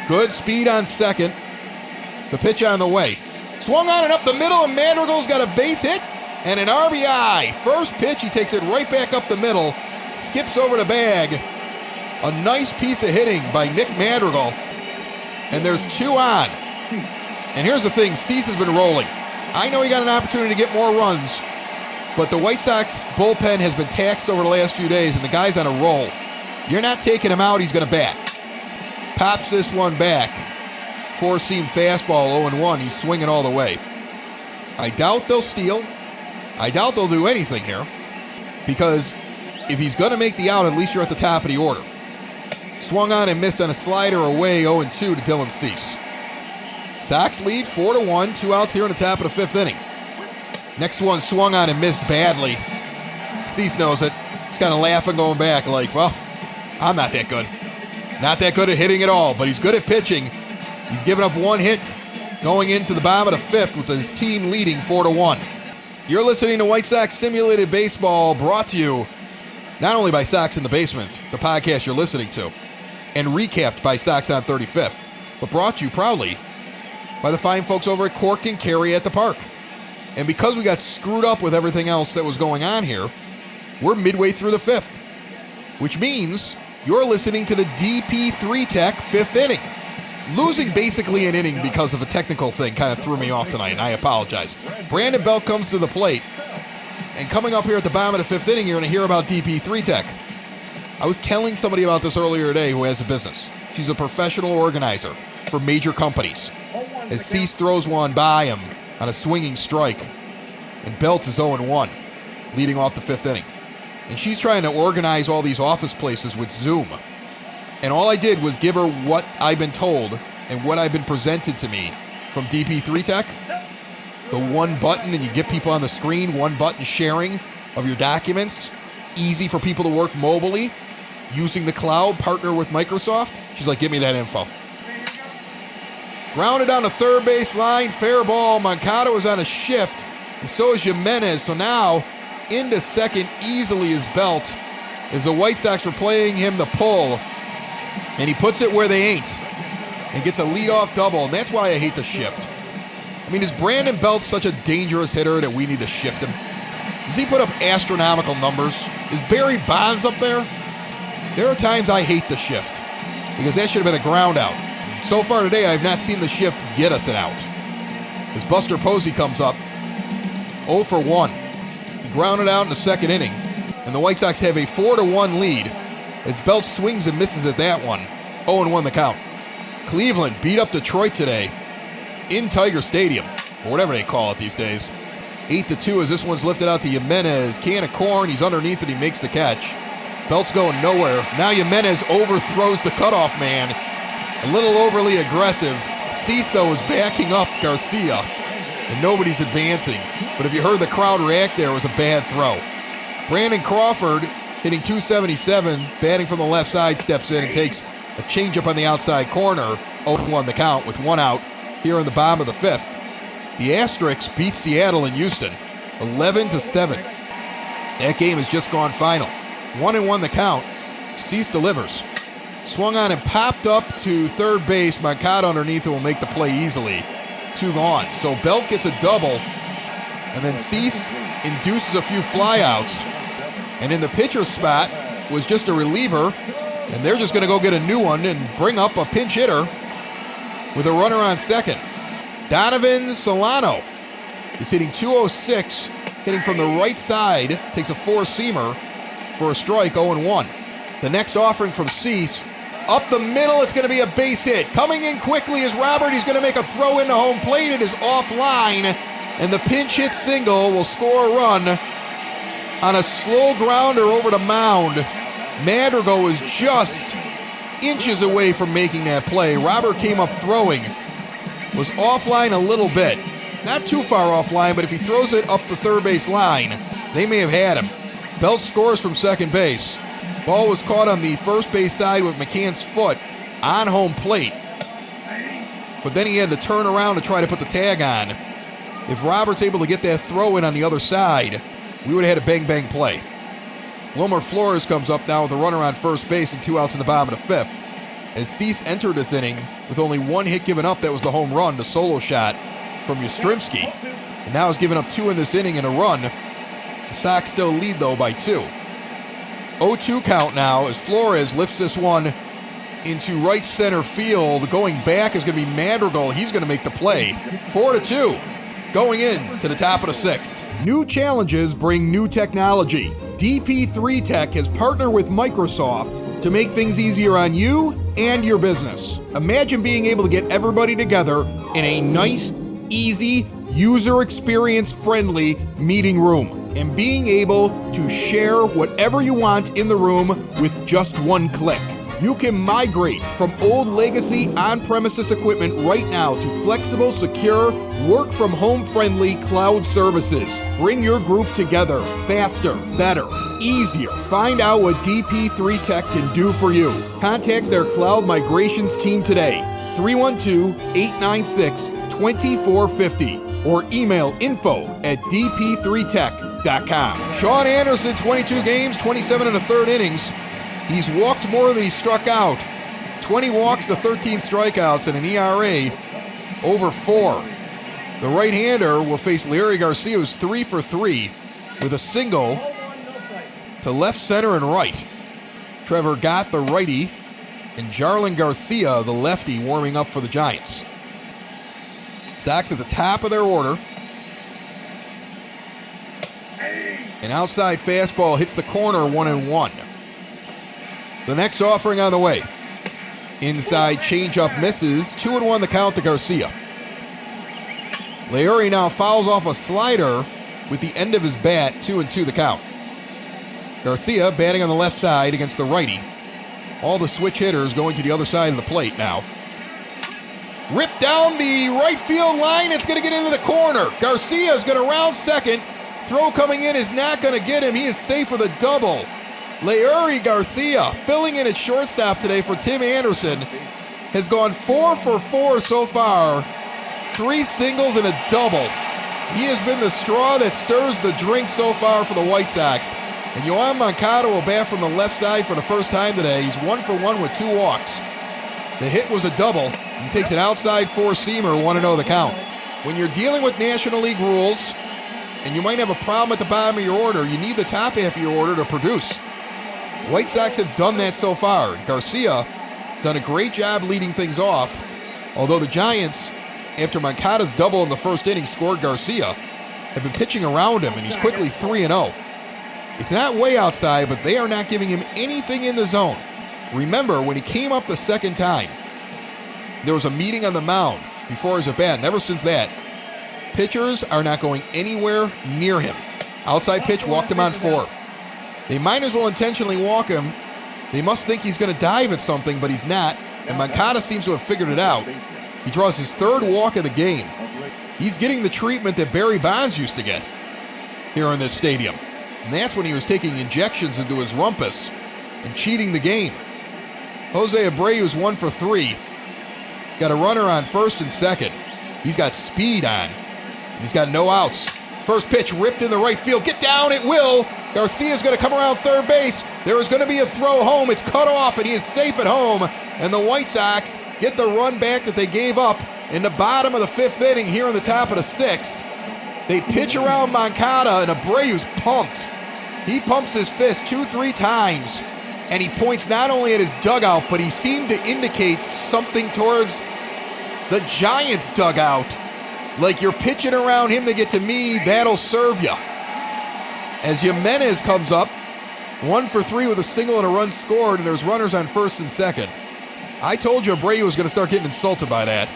Good speed on second. The pitch on the way. Swung on and up the middle, and Madrigal's got a base hit and an RBI. First pitch, he takes it right back up the middle. skips over the bag. A nice piece of hitting by Nick Madrigal. And there's 2 on. And here's the thing, Cease has been rolling. I know he got an opportunity to get more runs, but the White Sox bullpen has been taxed over the last few days, and the guy's on a roll. You're not taking him out, he's going to bat. Pops this one back. 4-seam fastball, 0-1. He's swinging all the way. I doubt they'll steal. I doubt they'll do anything here, because if he's going to make the out, at least you're at the top of the order. Swung on and missed on a slider away, 0-2 to Dylan Cease. Sox lead 4-1, 2 outs here in the top of the 5th inning. Next one swung on and missed badly. Cease knows it. He's kind of laughing going back like, well, I'm not that good. Not that good at hitting at all, but he's good at pitching. He's given up 1 hit going into the bottom of the 5th with his team leading 4-1. You're listening to White Sox Simulated Baseball, brought to you not only by Sox in the Basement, the podcast you're listening to, and recapped by Sox on 35th, but brought to you proudly by the fine folks over at Cork and Carry at the Park. And because we got screwed up with everything else that was going on here, we're midway through the 5th, which means you're listening to the DP3 Tech 5th inning. Losing basically an inning because of a technical thing kind of threw me off tonight, and I apologize. Brandon Belt comes to the plate, and coming up here at the bottom of the 5th inning, you're going to hear about DP3 Tech. I was telling somebody about this earlier today who has a business. She's a professional organizer for major companies. As Cease throws one by him on a swinging strike, and Belt is 0-1, leading off the 5th inning. And she's trying to organize all these office places with Zoom. And all I did was give her what I've been told and what I've been presented to me from DP3 Tech. The one button, and you get people on the screen, one button sharing of your documents. Easy for people to work mobilely, using the cloud, partner with Microsoft. She's like, give me that info. Grounded down the third base line, fair ball. Moncada was on a shift, and so is Jimenez. So now, into second easily is Belt, as the White Sox are playing him the pull, and he puts it where they ain't, and gets a leadoff double, and that's why I hate the shift. I mean, is Brandon Belt such a dangerous hitter that we need to shift him? Does he put up astronomical numbers? Is Barry Bonds up there? There are times I hate the shift, because that should have been a ground out. So far today, I have not seen the shift get us an out. As Buster Posey comes up, 0 for 1. He grounded out in the 2nd inning, and the White Sox have a 4-1 lead as Belt swings and misses at that one. 0-1 the count. Cleveland beat up Detroit today in Tiger Stadium, or whatever they call it these days. 8-2 as this one's lifted out to Jimenez. Can of corn, he's underneath it, he makes the catch. Belt's going nowhere. Now Jimenez overthrows the cutoff man. A little overly aggressive. Cease, though, is backing up Garcia, and nobody's advancing. But if you heard the crowd react there, it was a bad throw. Brandon Crawford, hitting .277, batting from the left side, steps in and takes a changeup on the outside corner. 0-1 the count with 1 out here in the bottom of the 5th. The Asterix beat Seattle in Houston, 11-7. That game has just gone final. 1-1 the count. Cease delivers. Swung on and popped up to third base. Moncada underneath it will make the play easily. 2 gone. So Belt gets a double, and then Cease induces a few flyouts. And in the pitcher's spot was just a reliever, and they're just going to go get a new one and bring up a pinch hitter with a runner on second. Donovan Solano is hitting .206, hitting from the right side, takes a 4-seamer for a strike, 0-1. The next offering from Cease, up the middle, it's going to be a base hit. Coming in quickly is Robert. He's going to make a throw into home plate. It is offline, and the pinch hit single will score a run on a slow grounder over the mound. Madrigal was just inches away from making that play. Robert came up throwing, was offline a little bit. Not too far offline, but if he throws it up the third base line, they may have had him. Belt scores from second base. Ball was caught on the first base side with McCann's foot on home plate. But then he had to turn around to try to put the tag on. If Robert's able to get that throw in on the other side, we would have had a bang-bang play. Wilmer Flores comes up now with a runner on first base and 2 outs in the bottom of the 5th. As Cease entered this inning with only 1 hit given up, that was the home run, the solo shot from Yastrzemski. And now has given up 2 in this inning and a run. The Sox still lead, though, by 2. 0-2 count now as Flores lifts this one into right center field. Going back is going to be Madrigal. He's going to make the play. 4-2 going in to the top of the sixth. New challenges bring new technology. DP3 Tech has partnered with Microsoft to make things easier on you and your business. Imagine being able to get everybody together in a nice, easy, user experience friendly meeting room and being able to share whatever you want in the room with just one click. You can migrate from old legacy on-premises equipment right now to flexible, secure, work-from-home friendly cloud services. Bring your group together faster, better, easier. Find out what DP3 Tech can do for you. Contact their cloud migrations team today, 312-896-2450, or email info@dp3tech.com. Sean Anderson, 22 games, 27 in the third innings. He's walked more than he struck out. 20 walks to 13 strikeouts and an ERA over 4. The right-hander will face Leury Garcia, who's 3 for 3 with a single to left, center, and right. Trevor Gott, the righty, and Jarlin Garcia, the lefty, warming up for the Giants. Sox at the top of their order. An outside fastball hits the corner, 1-1. The next offering on the way. Inside changeup misses. 2-1 the count to Garcia. Leury now fouls off a slider with the end of his bat. 2-2 the count. Garcia batting on the left side against the righty. All the switch hitters going to the other side of the plate now. Ripped down the right field line. It's going to get into the corner. Garcia's going to round second. Throw coming in is not going to get him. He is safe with a double. Leury Garcia, filling in at shortstop today for Tim Anderson, has gone 4 for 4 so far. 3 singles and a double. He has been the straw that stirs the drink so far for the White Sox. And Yoan Moncada will bat from the left side for the first time today. He's 1 for 1 with 2 walks. The hit was a double. He takes an outside 4-seamer, 1-0 the count. When you're dealing with National League rules, and you might have a problem at the bottom of your order, you need the top half of your order to produce. White Sox have done that so far. Garcia has done a great job leading things off, although the Giants, after Moncada's double in the first inning, scored Garcia, have been pitching around him, and he's quickly 3-0. It's not way outside, but they are not giving him anything in the zone. Remember, when he came up the second time, there was a meeting on the mound before his at-bat. Ever since that, pitchers are not going anywhere near him. Outside pitch, walked him on 4. They might as well intentionally walk him. They must think he's going to dive at something, but he's not. And Moncada seems to have figured it out. He draws his 3rd walk of the game. He's getting the treatment that Barry Bonds used to get here in this stadium. And that's when he was taking injections into his rumpus and cheating the game. Jose Abreu's 1 for 3. Got a runner on first and second. He's got speed on. And he's got no outs. First pitch ripped in the right field. Get down, it will. Garcia's going to come around third base. There is going to be a throw home. It's cut off, and he is safe at home. And the White Sox get the run back that they gave up in the bottom of the 5th inning here in the top of the 6th. They pitch around Moncada, and Abreu's pumped. He pumps his fist 2-3 times, and he points not only at his dugout, but he seemed to indicate something towards the Giants' dugout. Like, you're pitching around him to get to me, that'll serve you. As Jimenez comes up, 1 for 3 with a single and a run scored, and there's runners on first and second. I told you Abreu was going to start getting insulted by that.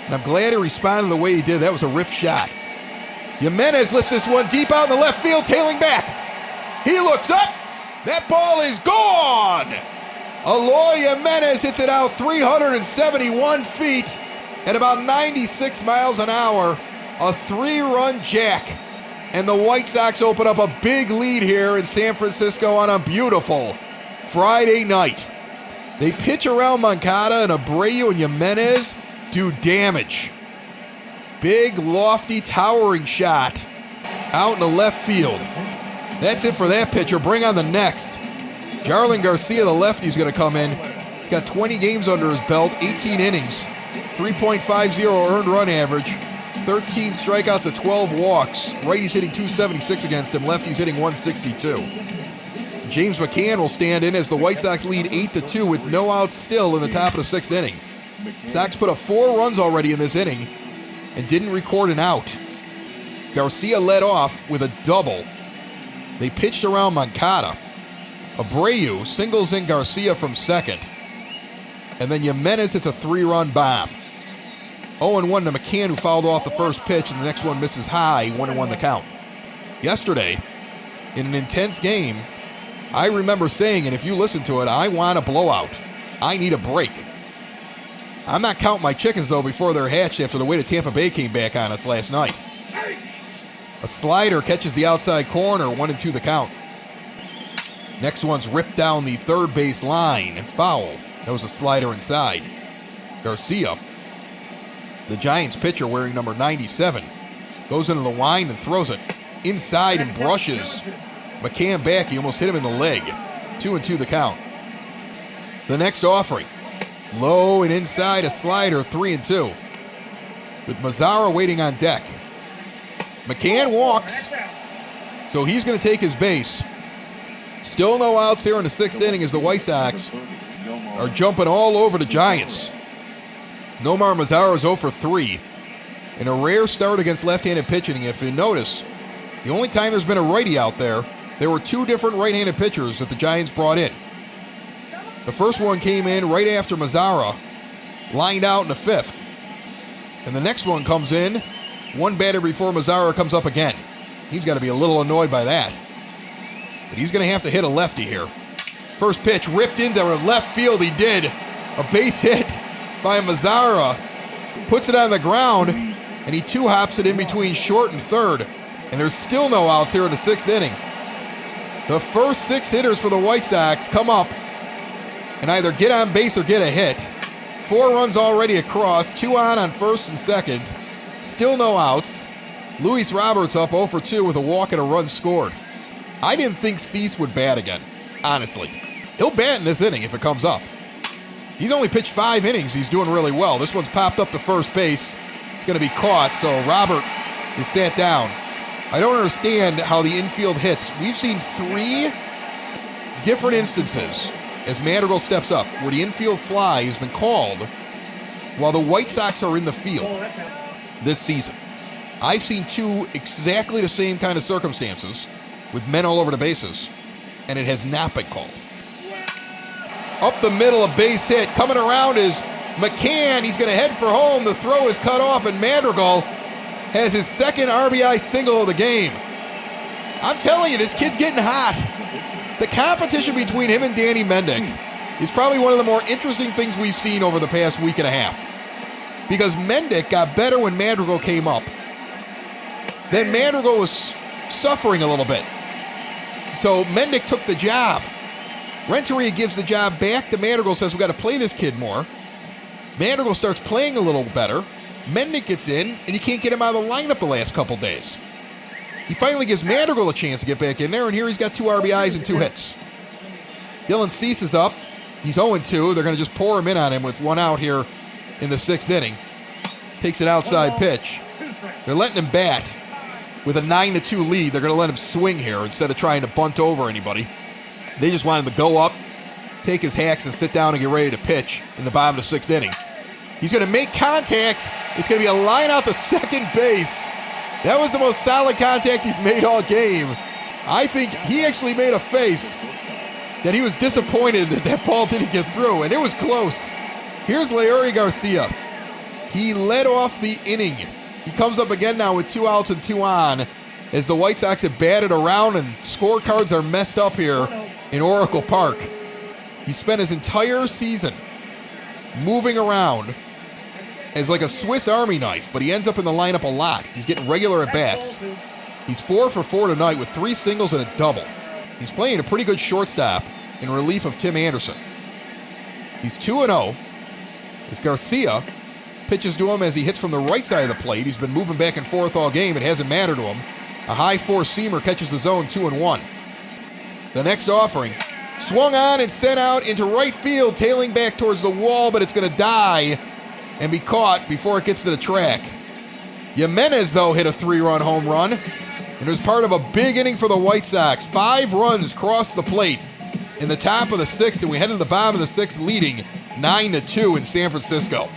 And I'm glad he responded the way he did. That was a ripped shot. Jimenez lifts this one deep out in the left field, tailing back. He looks up. That ball is gone. Eloy Jimenez hits it out 371 feet at about 96 miles an hour. A 3-run jack. And the White Sox open up a big lead here in San Francisco on a beautiful Friday night. They pitch around Moncada, and Abreu and Jimenez do damage. Big, lofty, towering shot out in the left field. That's it for that pitcher. Bring on the next. Jarlin Garcia, the lefty, is going to come in. He's got 20 games under his belt, 18 innings, 3.50 earned run average, 13 strikeouts to 12 walks. Righty's hitting 276 against him. Lefty's hitting 162. James McCann will stand in as the White Sox lead 8-2 with no outs still in the top of the 6th inning. Sox put up 4 runs already in this inning and didn't record an out. Garcia led off with a double. They pitched around Moncada. Abreu singles in Garcia from second. And then Jimenez hits a 3-run bomb. 0-1 to McCann, who fouled off the first pitch, and the next one misses high, 1-1 the count. Yesterday, in an intense game, I remember saying, and if you listen to it, I want a blowout. I need a break. I'm not counting my chickens, though, before they're hatched after the way that Tampa Bay came back on us last night. A slider catches the outside corner, 1-2 the count. Next one's ripped down the third base line. Foul. That was a slider inside. Garcia, the Giants pitcher wearing number 97, goes into the line and throws it inside and brushes McCann back. He almost hit him in the leg. 2-2 the count. The next offering, low and inside, a slider, 3-2. With Mazara waiting on deck. McCann walks, so he's going to take his base. Still no outs here in the 6th inning as the White Sox are jumping all over the Giants. Nomar Mazara is 0 for 3. In a rare start against left-handed pitching. If you notice, the only time there's been a righty out there were 2 different right-handed pitchers that the Giants brought in. The first one came in right after Mazara lined out in the 5th. And the next one comes in 1 batter before Mazara comes up again. He's got to be a little annoyed by that. But he's going to have to hit a lefty here. First pitch ripped into left field. He did. A base hit by Mazara. Puts it on the ground, and he 2-hops it in between short and third. And there's still no outs here in the 6th inning. The first 6 hitters for the White Sox come up and either get on base or get a hit. 4 runs already across, 2 on first and second. Still no outs. Luis Roberts up 0 for 2 with a walk and a run scored. I didn't think Cease would bat again, honestly. He'll bat in this inning if it comes up. He's only pitched 5 innings. He's doing really well. This one's popped up to first base. It's going to be caught, so Robert is sat down. I don't understand how the infield hits. We've seen 3 different instances as Madrigal steps up where the infield fly has been called while the White Sox are in the field this season. I've seen 2 exactly the same kind of circumstances with men all over the bases, and it has not been called. Up the middle, a base hit. Coming around is McCann. He's going to head for home. The throw is cut off, and Madrigal has his 2nd RBI single of the game. I'm telling you, this kid's getting hot. The competition between him and Danny Mendick is probably one of the more interesting things we've seen over the past week and a half. Because Mendick got better when Madrigal came up. Then Madrigal was suffering a little bit. So Mendick took the job. Renteria gives the job back to Madrigal, says we got to play this kid more. Madrigal starts playing a little better. Mendick gets in, and you can't get him out of the lineup the last couple days. He finally gives Madrigal a chance to get back in there, and here he's got 2 RBIs and 2 hits. Dylan Cease is up. He's 0-2. They're going to just pour him in on him with 1 out here in the 6th inning. Takes an outside pitch. They're letting him bat with a 9-2 lead. They're going to let him swing here instead of trying to bunt over anybody. They just want him to go up, take his hacks, and sit down and get ready to pitch in the bottom of the 6th inning. He's going to make contact. It's going to be a line out to second base. That was the most solid contact he's made all game. I think he actually made a face that he was disappointed that ball didn't get through, and it was close. Here's Leury Garcia. He led off the inning. He comes up again now with 2 outs and 2 on as the White Sox have batted around and scorecards are messed up here in Oracle Park. He spent his entire season moving around as like a Swiss Army knife, but he ends up in the lineup a lot. He's getting regular at-bats. He's 4 for 4 tonight with 3 singles and a double. He's playing a pretty good shortstop in relief of Tim Anderson. He's 2-0 as Garcia pitches to him as he hits from the right side of the plate. He's been moving back and forth all game. It hasn't mattered to him. A high 4-seamer catches the zone 2-1. The next offering swung on and sent out into right field, tailing back towards the wall, but it's going to die and be caught before it gets to the track. Jimenez, though, hit a 3-run home run. And it was part of a big inning for the White Sox. 5 runs crossed the plate in the top of the 6th, and we head to the bottom of the 6th, leading 9-2 in San Francisco.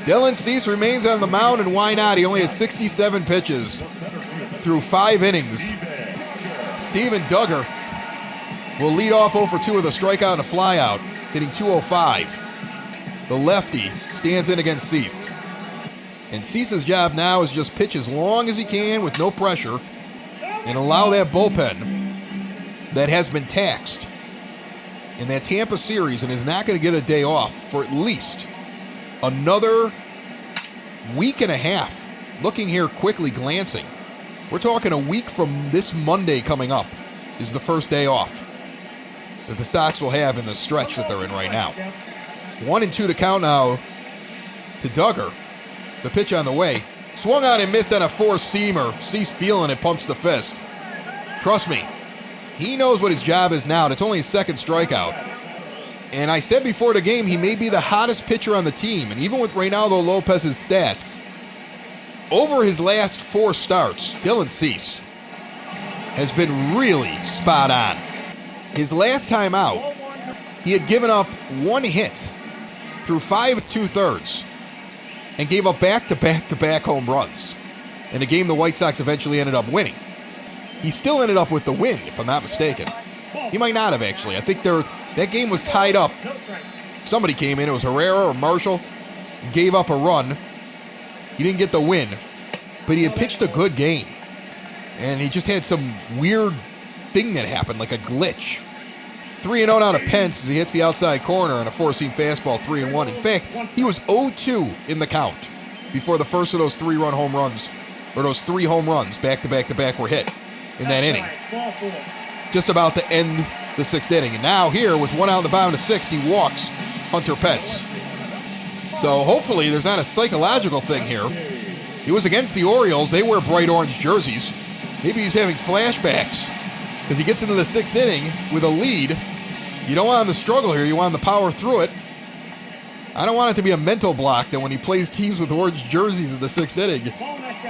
Dylan Cease remains on the mound, and why not? He only has 67 pitches through 5 innings. Steven Duggar will lead off 0 for 2 with a strikeout and a flyout, hitting .205. The lefty stands in against Cease. And Cease's job now is just pitch as long as he can with no pressure and allow that bullpen that has been taxed in that Tampa series and is not going to get a day off for at least another week and a half. Looking here quickly, glancing. We're talking a week from this Monday coming up is the first day off that the Sox will have in the stretch that they're in right now. 1-2 to count now to Duggar. The pitch on the way. Swung on and missed on a four-seamer. Cease feeling it, pumps the fist. Trust me, he knows what his job is now. It's only his 2nd strikeout. And I said before the game, he may be the hottest pitcher on the team. And even with Reynaldo Lopez's stats, over his last 4 starts, Dylan Cease has been really spot on. His last time out, he had given up 1 hit through 5 2/3 and gave up back-to-back home runs in a game the White Sox eventually ended up winning. He still ended up with the win, if I'm not mistaken. He might not have, actually. I think that game was tied up. Somebody came in, it was Herrera or Marshall, and gave up a run. He didn't get the win, but he had pitched a good game. And he just had some weird thing that happened, like a glitch. 3-0 down to Pence as he hits the outside corner on a 4-seam fastball, 3-1. In fact, he was 0-2 in the count before the first of those 3-run home runs, or those 3 home runs back-to-back were hit in that inning. Just about to end the 6th inning. And now here, with 1 out in the bottom of the 6th, he walks Hunter Pence. So hopefully there's not a psychological thing here. He was against the Orioles. They wear bright orange jerseys. Maybe he's having flashbacks because he gets into the 6th inning with a lead. You don't want him to struggle here. You want him to power through it. I don't want it to be a mental block that when he plays teams with orange jerseys in the 6th inning,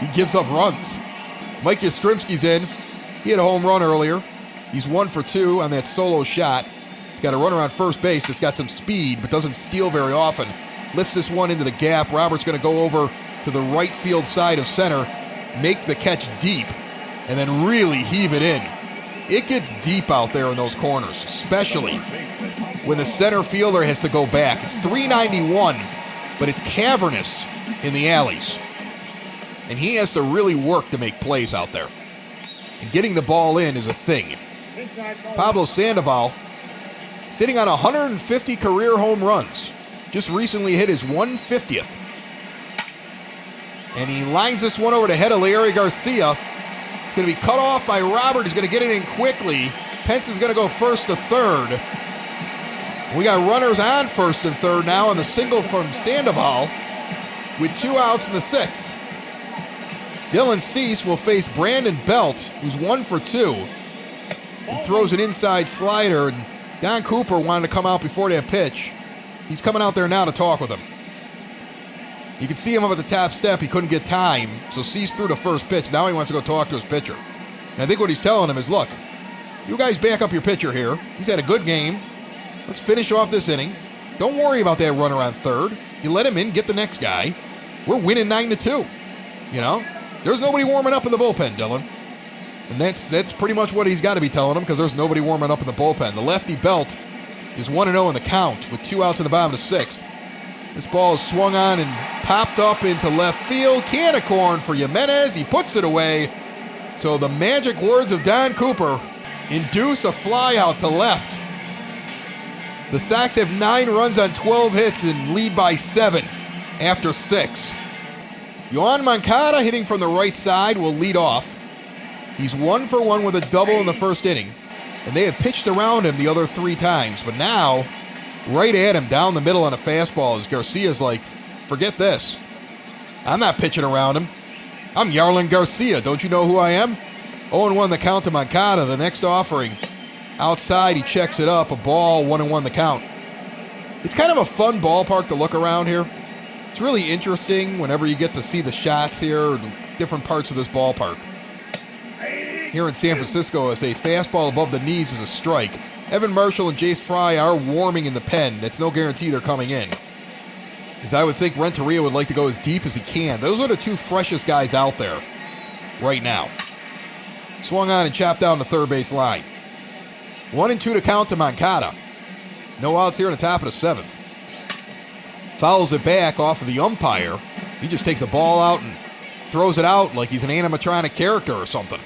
he gives up runs. Mike Yastrzemski's in. He had a home run earlier. He's 1 for 2 on that solo shot. He's got a runner on first base that's got some speed but doesn't steal very often. Lifts this one into the gap. Roberts going to go over to the right field side of center, make the catch deep, and then really heave it in. It gets deep out there in those corners, especially when the center fielder has to go back. It's 391, but it's cavernous in the alleys. And he has to really work to make plays out there. And getting the ball in is a thing. Pablo Sandoval sitting on 150 career home runs. Just recently hit his 150th. And he lines this one over the head of Leury Garcia. It's going to be cut off by Robert. He's going to get it in quickly. Pence is going to go 1st to 3rd. We got runners on 1st and 3rd now, and the single from Sandoval with 2 outs in the 6th. Dylan Cease will face Brandon Belt, who's 1 for 2, and throws an inside slider. And Don Cooper wanted to come out before that pitch. He's coming out there now to talk with him. You can see him up at the top step. He couldn't get time, so Cease threw the first pitch. Now he wants to go talk to his pitcher. And I think what he's telling him is, look, you guys back up your pitcher here. He's had a good game. Let's finish off this inning. Don't worry about that runner on 3rd. You let him in, get the next guy. We're winning 9-2. You know? There's nobody warming up in the bullpen, Dylan. And that's pretty much what he's got to be telling him, because there's nobody warming up in the bullpen. The lefty Belt is 1-0 in the count with 2 outs in the bottom of the 6th. This ball is swung on and popped up into left field. Can of corn for Jimenez. He puts it away. So the magic words of Don Cooper induce a fly out to left. The Sox have 9 runs on 12 hits and lead by 7 after 6. Yoan Moncada hitting from the right side will lead off. He's 1 for 1 with a double in the 1st inning. And they had pitched around him the other 3 times. But now, right at him down the middle on a fastball as Garcia's like, forget this. I'm not pitching around him. I'm Yarlin Garcia. Don't you know who I am? 0-1 the count to Moncada. The next offering. Outside, he checks it up. A ball, 1-1 the count. It's kind of a fun ballpark to look around here. It's really interesting whenever you get to see the shots here, different parts of this ballpark. here in San Francisco as a fastball above the knees is a strike. Evan Marshall and Jace Fry are warming in the pen. That's no guarantee they're coming in, as I would think Renteria would like to go as deep as he can. Those are the two freshest guys out there right now. Swung on and chopped down the third base line. 1-2 to count to Moncada. No outs here in the top of the seventh. Fouls it back off of the umpire. He just takes the ball out and throws it out like he's an animatronic character or something.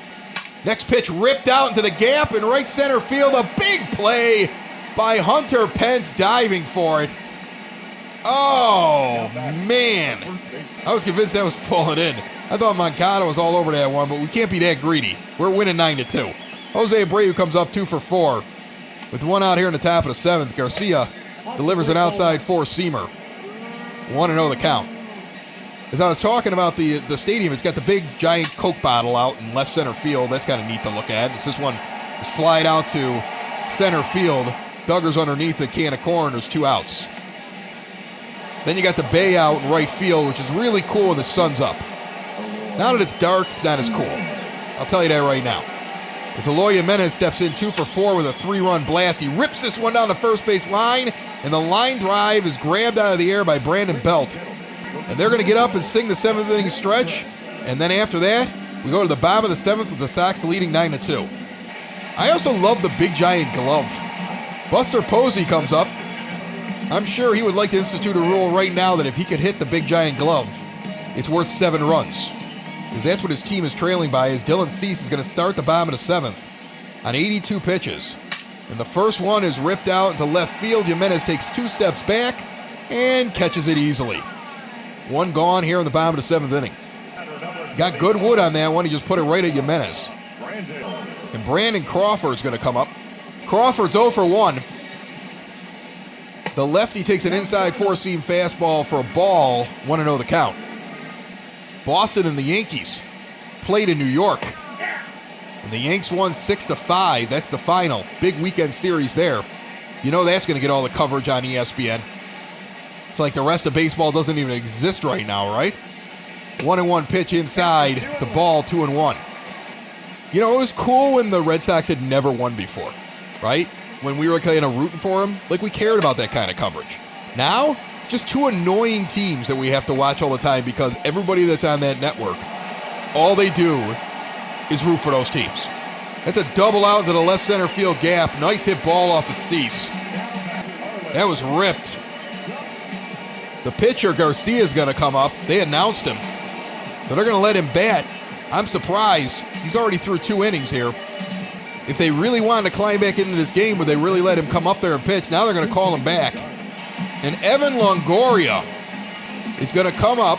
Next pitch ripped out into the gap in right center field. A big play by Hunter Pence diving for it. Oh, man. I was convinced that was falling in. I thought Moncada was all over that one, but we can't be that greedy. We're winning 9-2. Jose Abreu comes up 2 for 4. With one out here in the top of the seventh, Garcia delivers an outside four-seamer. 1-0 the count. As I was talking about the stadium, it's got the big giant Coke bottle out in left center field. That's kind of neat to look at. It's this one is flied out to center field. Duggar's underneath the can of corn. There's 2 outs. Then you got the bay out in right field, which is really cool when the sun's up. Now that it's dark, it's not as cool. I'll tell you that right now. As Eloy Jimenez steps in 2 for 4 with a 3-run blast. He rips this one down the first base line, and the line drive is grabbed out of the air by Brandon Belt. And they're going to get up and sing the 7th inning stretch. And then after that, we go to the bottom of the 7th with the Sox leading 9-2. I also love the big giant glove. Buster Posey comes up. I'm sure he would like to institute a rule right now that if he could hit the big giant glove, it's worth 7 runs. Because that's what his team is trailing by, as Dylan Cease is going to start the bottom of the 7th on 82 pitches. And the first one is ripped out into left field. Jimenez takes 2 steps back and catches it easily. 1 gone here in the bottom of the 7th inning. Got good wood on that one. He just put it right at Jimenez. And Brandon Crawford's going to come up. Crawford's 0 for 1. The lefty takes an inside four-seam fastball for a ball. 1-0 the count. Boston and the Yankees played in New York. And the Yanks won 6-5. That's the final. Big weekend series there. You know that's going to get all the coverage on ESPN. It's like the rest of baseball doesn't even exist right now, right? 1-1 pitch inside. It's a ball, 2-1. You know, it was cool when the Red Sox had never won before, right? When we were kind of rooting for them, like we cared about that kind of coverage. Now, just 2 annoying teams that we have to watch all the time because everybody that's on that network, all they do is root for those teams. That's a double out into the left center field gap. Nice hit ball off of Cease. That was ripped. The pitcher, Garcia, is going to come up. They announced him. So they're going to let him bat. I'm surprised. He's already through 2 innings here. If they really wanted to climb back into this game, would they really let him come up there and pitch? Now they're going to call him back. And Evan Longoria is going to come up,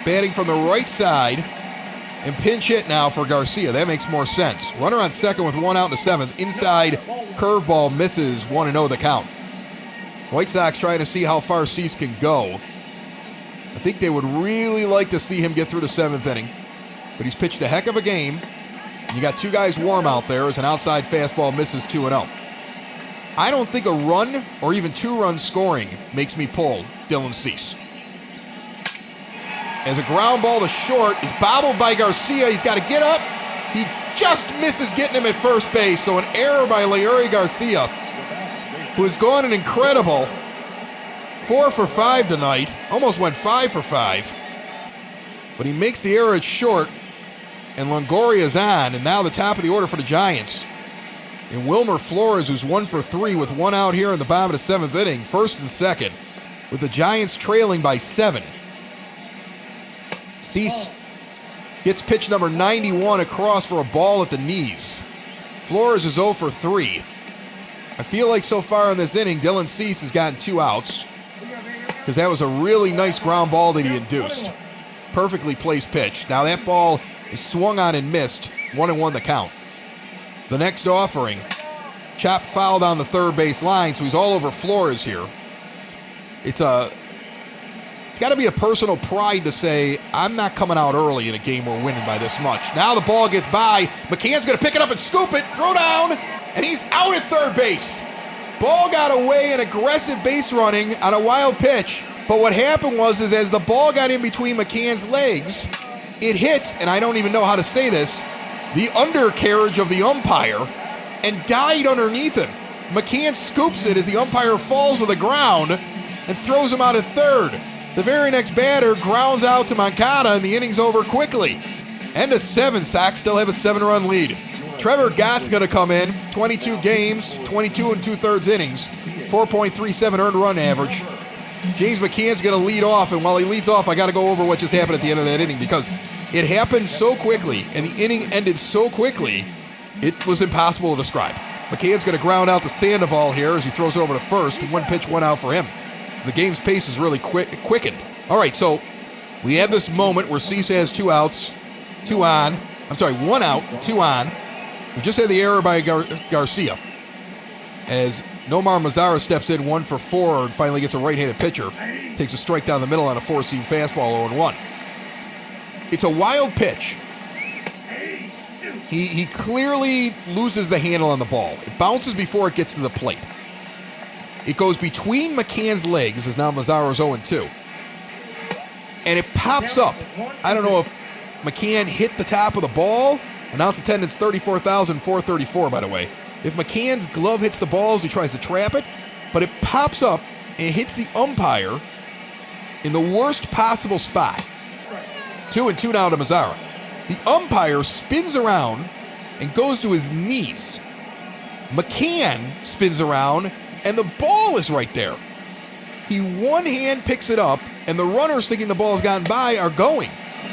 batting from the right side, and pinch hit now for Garcia. That makes more sense. Runner on second with 1 out in the 7th. Inside curveball misses. 1-0 the count. White Sox trying to see how far Cease can go. I think they would really like to see him get through the 7th inning. But he's pitched a heck of a game. You got 2 guys warm out there as an outside fastball misses 2-0. I don't think a run or even 2 runs scoring makes me pull Dylan Cease. As a ground ball to short is bobbled by Garcia. He's got to get up. He just misses getting him at first base. So an error by Leury Garcia, who has gone an incredible 4 for 5 tonight. Almost went 5 for 5. But he makes the error at short. And Longoria's on. And now the top of the order for the Giants. And Wilmer Flores, who's 1 for 3 with 1 out here in the bottom of the 7th inning. First and second. With the Giants trailing by 7. Cease gets pitch number 91 across for a ball at the knees. Flores is 0 for 3. I feel like so far in this inning, Dylan Cease has gotten 2 outs because that was a really nice ground ball that he induced. Perfectly placed pitch. Now that ball is swung on and missed. 1-1 the count. The next offering, chopped foul down the third base line, so he's all over Flores here. It's got to be a personal pride to say, I'm not coming out early in a game we're winning by this much. Now the ball gets by. McCann's going to pick it up and scoop it, throw down, and he's out at third base. Ball got away in aggressive base running on a wild pitch. But what happened was is as the ball got in between McCann's legs, it hit, and I don't even know how to say this, the undercarriage of the umpire and died underneath him. McCann scoops it as the umpire falls to the ground and throws him out at third. The very next batter grounds out to Moncada, and the inning's over quickly. End of 7, Sox still have a 7-run lead. Trevor Gott's going to come in, 22 games, 22 2/3 innings, 4.37 earned run average. James McCann's going to lead off, and while he leads off, I got to go over what just happened at the end of that inning because it happened so quickly, and the inning ended so quickly, it was impossible to describe. McCann's going to ground out to Sandoval here as he throws it over to first. 1 pitch, 1 out for him. So the game's pace is really quickened. All right, so we have this moment where Cease has 2 outs, 1 out, 2 on. We just had the error by Garcia as Nomar Mazara steps in 1 for 4 and finally gets a right-handed pitcher. Takes a strike down the middle on a 4-seam fastball, 0-1. It's a wild pitch. He clearly loses the handle on the ball. It bounces before it gets to the plate. It goes between McCann's legs as now Mazara's 0-2. And it pops up. I don't know if McCann hit the top of the ball. Announced attendance 34,434, by the way. If McCann's glove hits the ball as he tries to trap it, but it pops up and hits the umpire in the worst possible spot. 2-2 now to Mazara. The umpire spins around and goes to his knees. McCann spins around and the ball is right there. He one hand picks it up and the runners thinking the ball's gotten by are going.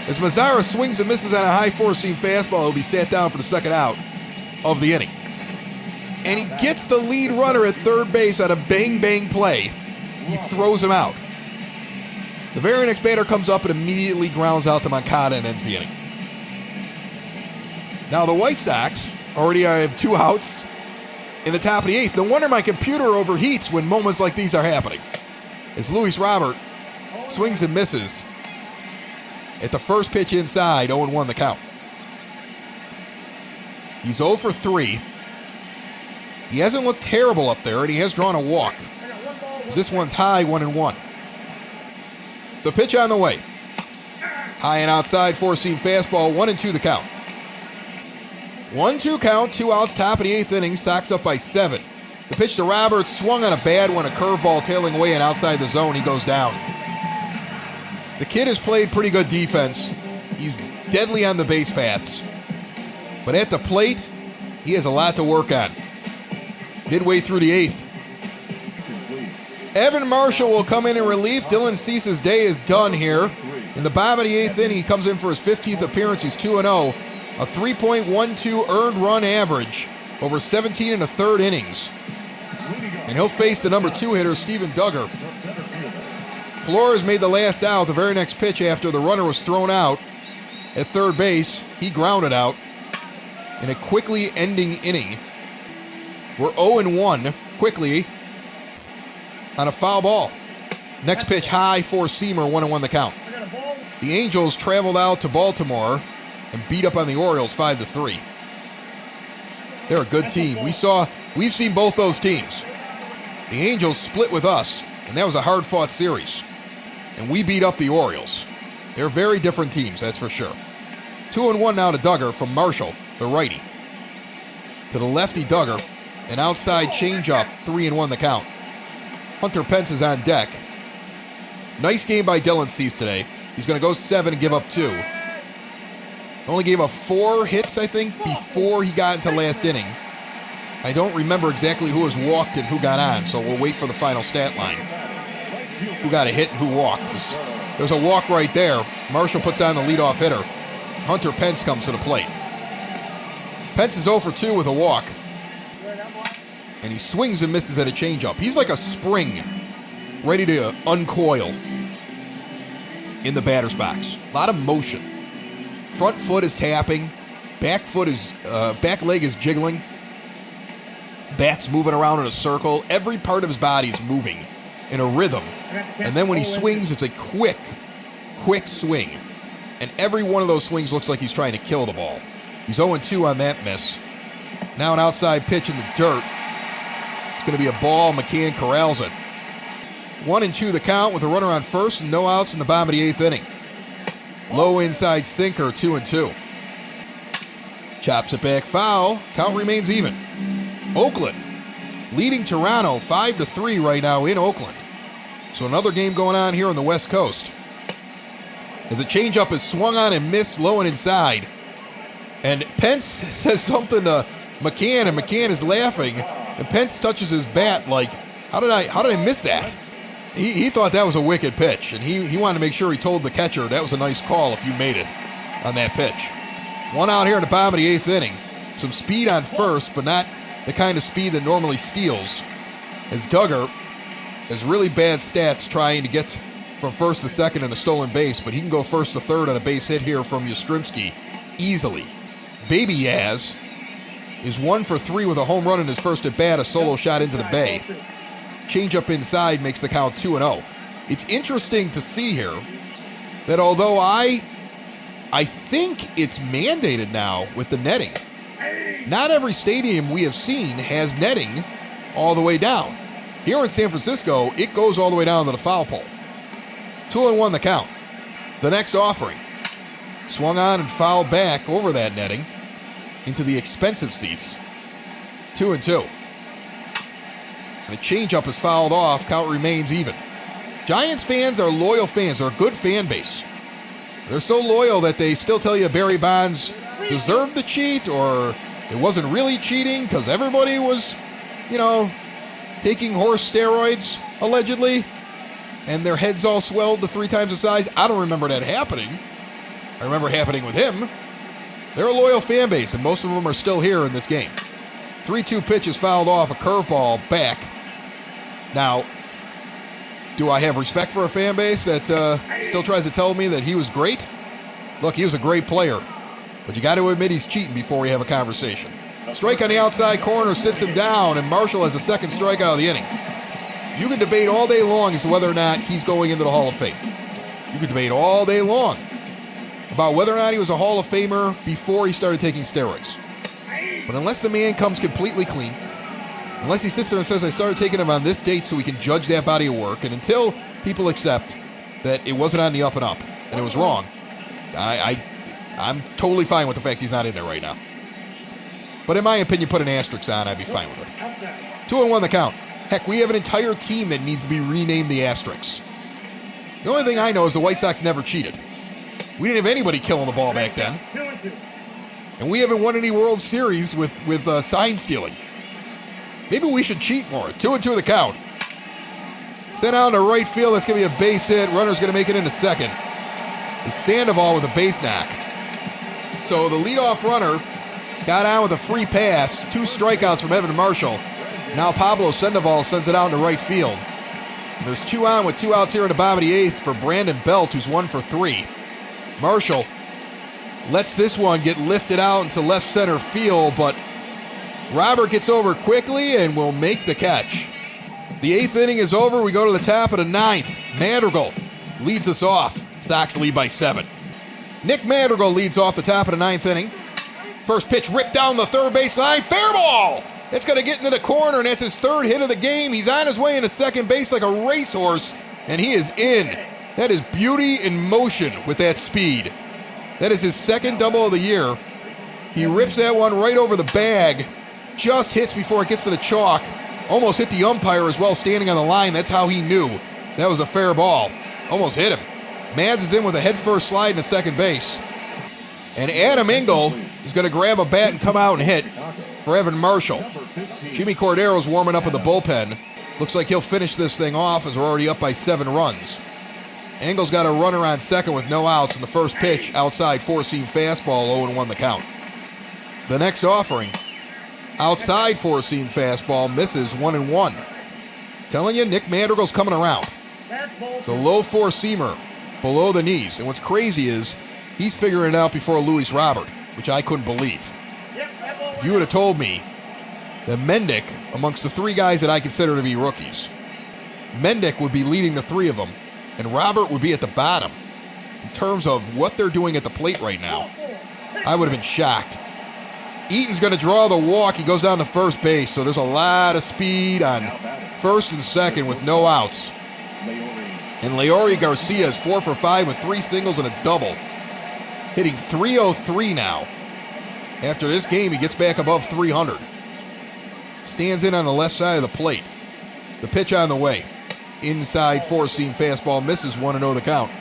As Mazara swings and misses on a high 4-seam fastball, he'll be sat down for the second out of the inning. And he gets the lead runner at third base on a bang-bang play. He throws him out. The very next batter comes up and immediately grounds out to Moncada and ends the inning. Now the White Sox already have 2 outs in the top of the 8th. No wonder my computer overheats when moments like these are happening. As Luis Robert swings and misses at the first pitch inside, 0-1 the count. He's 0 for 3. He hasn't looked terrible up there, and he has drawn a walk. This one's high, 1-1. The pitch on the way. High and outside, 4-seam fastball, 1-2 the count. 1-2 count, 2 outs, top of the 8th inning, Sox up by 7. The pitch to Roberts, swung on a bad one, a curveball tailing away and outside the zone, he goes down. The kid has played pretty good defense. He's deadly on the base paths. But at the plate, he has a lot to work on. Midway through the 8th. Evan Marshall will come in relief. Dylan Cease's day is done here. In the bottom of the 8th inning, he comes in for his 15th appearance. He's 2-0. A 3.12 earned run average over 17 1/3 innings. And he'll face the number 2 hitter, Steven Duggar. Flores made the last out. The very next pitch after the runner was thrown out at third base, he grounded out in a quickly ending inning. We're 0-1 quickly on a foul ball. Next pitch, high 4-seamer, 1-1 the count. The Angels traveled out to Baltimore and beat up on the Orioles 5-3. They're a good team. We've seen both those teams. The Angels split with us, and that was a hard-fought series. And we beat up the Orioles. They're very different teams, that's for sure. 2-1 now to Duggar from Marshall, the righty. To the lefty Duggar, an outside changeup, 3-1 the count. Hunter Pence is on deck. Nice game by Dylan Cease today. He's going to go 7 and give up 2. Only gave up 4 hits, I think, before he got into last inning. I don't remember exactly who was walked and who got on, so we'll wait for the final stat line. Who got a hit and who walked. There's a walk right there. Marshall puts on the leadoff hitter. Hunter Pence comes to the plate. Pence is 0 for 2 with a walk. And he swings and misses at a changeup. He's like a spring ready to uncoil in the batter's box. A lot of motion. Front foot is tapping. Back leg is jiggling. Bat's moving around in a circle. Every part of his body is moving in a rhythm. And then when he swings, it's a quick swing. And every one of those swings looks like he's trying to kill the ball. He's 0-2 on that miss. Now an outside pitch in the dirt. It's going to be a ball. McCann corrals it. 1-2 the count with a runner on first and no outs in the bottom of the 8th inning. Low inside sinker, 2-2. Chops it back foul. Count remains even. Oakland leading Toronto 5-3 right now in Oakland. So another game going on here on the West Coast. As a changeup is swung on and missed low and inside. And Pence says something to McCann, and McCann is laughing. And Pence touches his bat like, how did I miss that? He thought that was a wicked pitch, and he wanted to make sure he told the catcher that was a nice call if you made it on that pitch. One out here in the bottom of the 8th inning. Some speed on first, but not the kind of speed that normally steals. As Duggar has really bad stats trying to get from first to second in a stolen base, but he can go first to third on a base hit here from Yastrzemski easily. Baby Yaz is 1 for 3 with a home run in his first at bat, a solo shot into the bay. Changeup inside makes the count 2-0. It's interesting to see here that although I think it's mandated now with the netting, not every stadium we have seen has netting all the way down. Here in San Francisco, it goes all the way down to the foul pole. 2-1 the count. The next offering. Swung on and fouled back over that netting into the expensive seats. 2-2. The changeup is fouled off. Count remains even. Giants fans are loyal fans. They're a good fan base. They're so loyal that they still tell you Barry Bonds deserved the cheat, or it wasn't really cheating because everybody was, taking horse steroids, allegedly, and their heads all swelled to 3 times the size. I don't remember that happening. I remember it happening with him. They're a loyal fan base, and most of them are still here in this game. 3-2 pitch is fouled off, a curveball back. Now, do I have respect for a fan base that still tries to tell me that he was great? Look, he was a great player, but you got to admit he's cheating before we have a conversation. Strike on the outside corner sits him down, and Marshall has a second strikeout of the inning. You can debate all day long as to whether or not he's going into the Hall of Fame. You can debate all day long about whether or not he was a Hall of Famer before he started taking steroids. But unless the man comes completely clean, unless he sits there and says, I started taking him on this date so we can judge that body of work, and until people accept that it wasn't on the up and up and it was wrong, I'm totally fine with the fact he's not in there right now. But in my opinion, put an asterisk on, I'd be fine with it. 2-1 the count. Heck, we have an entire team that needs to be renamed the Asterisks. The only thing I know is the White Sox never cheated. We didn't have anybody killing the ball back then. And we haven't won any World Series with sign stealing. Maybe we should cheat more. 2-2 the count. Sent out to right field. That's going to be a base hit. Runner's going to make it into second. It's Sandoval with a base knock. So the leadoff runner got on with a free pass. 2 strikeouts from Evan Marshall. Now Pablo Sandoval sends it out into right field. There's 2 on with 2 outs here in the bottom of the 8th for Brandon Belt, who's 1 for 3. Marshall lets this one get lifted out into left center field, but Robert gets over quickly and will make the catch. The 8th inning is over. We go to the top of the 9th. Madrigal leads us off. Sox lead by 7. Nick Madrigal leads off the top of the 9th inning. First pitch ripped down the third base line. Fair ball! It's going to get into the corner, and that's his 3rd hit of the game. He's on his way into second base like a racehorse, and he is in. That is beauty in motion with that speed. That is his 2nd double of the year. He rips that one right over the bag. Just hits before it gets to the chalk. Almost hit the umpire as well, standing on the line. That's how he knew that was a fair ball. Almost hit him. Mads is in with a head-first slide into second base. And Adam Engel is going to grab a bat and come out and hit for Evan Marshall. Jimmy Cordero's warming up in the bullpen. Looks like he'll finish this thing off as we're already up by 7 runs. Engel's got a runner on second with no outs, and the first pitch, outside 4-seam fastball, 0-1 the count. The next offering, outside 4-seam fastball, misses 1-1. Telling you, Nick Madrigal's coming around. The low 4-seamer below the knees. And what's crazy is he's figuring it out before Luis Robert, which I couldn't believe. If you would have told me that Mendick, amongst the 3 guys that I consider to be rookies, Mendick would be leading the 3 of them, and Robert would be at the bottom in terms of what they're doing at the plate right now, I would have been shocked. Eaton's going to draw the walk. He goes down to first base, so there's a lot of speed on first and second with no outs. And Leori Garcia is 4 for 5 with 3 singles and a double, hitting .303 now After this game, he gets back above 300. Stands in on the left side of the plate. The pitch on the way. Inside four-seam fastball, misses 1-0 the count.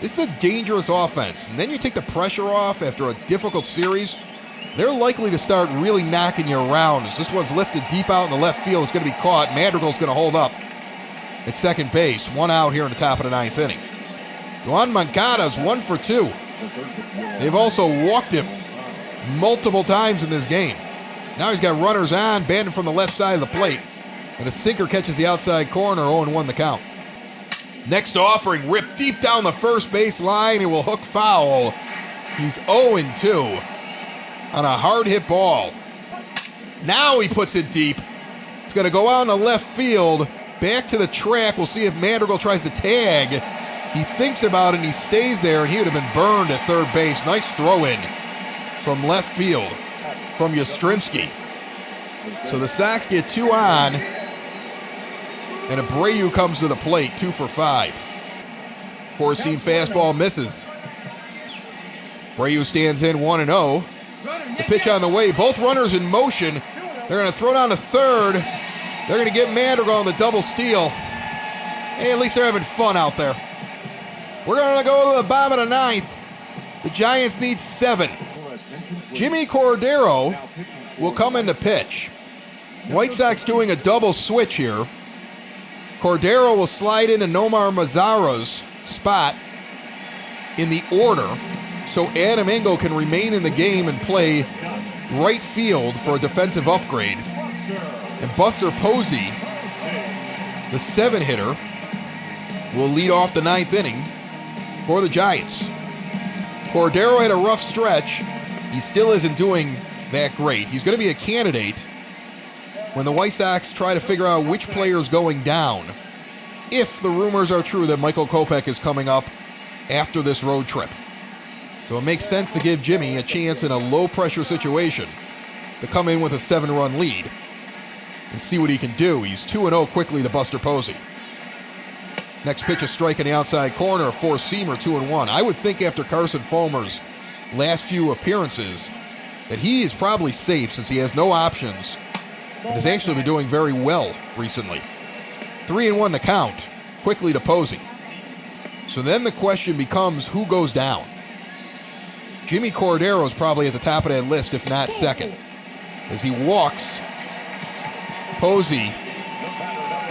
This is a dangerous offense. And then you take the pressure off after a difficult series. They're likely to start really knocking you around as this one's lifted deep out in the left field. It's going to be caught. Madrigal's going to hold up at second base. One out here in the top of the ninth inning. Juan Moncada's 1 for 2. They've also walked him multiple times in this game. Now he's got runners on, banded from the left side of the plate. And a sinker catches the outside corner, 0-1 the count. Next offering, ripped deep down the first base line. It will hook foul. He's 0-2 on a hard hit ball. Now he puts it deep. It's going to go out in the left field. Back to the track. We'll see if Madrigal tries to tag. He thinks about it and he stays there, and he would have been burned at third base. Nice throw in from left field from Yastrzemski. So the Sox get 2 on, and Abreu comes to the plate, 2 for 5. Four-seam fastball misses. Abreu stands in 1-0. The pitch on the way, both runners in motion. They're going to throw down to third. They're going to get Madrigal on the double steal. Hey, at least they're having fun out there. We're going to go to the bottom of the ninth. The Giants need 7. Jimmy Cordero will come in to pitch. White Sox doing a double switch here. Cordero will slide into Nomar Mazara's spot in the order so Adam Engel can remain in the game and play right field for a defensive upgrade. And Buster Posey, the 7-hitter, will lead off the ninth inning for the Giants. Cordero had a rough stretch. He still isn't doing that great. He's going to be a candidate when the White Sox try to figure out which player is going down, if the rumors are true that Michael Kopech is coming up after this road trip. So it makes sense to give Jimmy a chance in a low-pressure situation to come in with a 7-run lead and see what he can do. He's 2-0 quickly to Buster Posey. Next pitch, a strike in the outside corner, a four-seamer, 2-1. I would think after Carson Fulmer's last few appearances that he is probably safe since he has no options and has actually been doing very well recently. 3-1 to count, quickly to Posey. So then the question becomes, who goes down? Jimmy Cordero is probably at the top of that list, if not second, as he walks Posey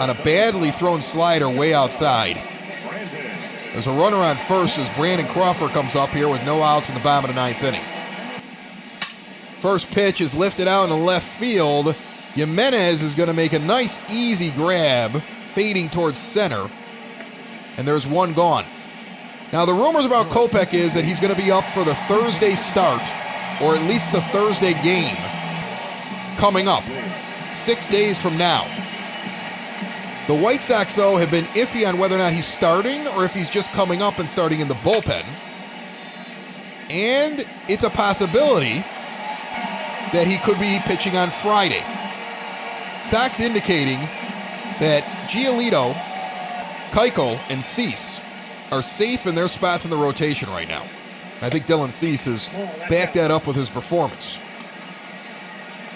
on a badly thrown slider way outside. There's a runner on first as Brandon Crawford comes up here with no outs in the bottom of the ninth inning. First pitch is lifted out in the left field. Jimenez is going to make a nice, easy grab, fading towards center. And there's one gone. Now, the rumors about Kopech is that he's going to be up for the Thursday start, or at least the Thursday game, coming up 6 days from now. The White Sox, though, have been iffy on whether or not he's starting or if he's just coming up and starting in the bullpen. And it's a possibility that he could be pitching on Friday. Sox indicating that Giolito, Keuchel, and Cease are safe in their spots in the rotation right now. I think Dylan Cease has backed that up with his performance.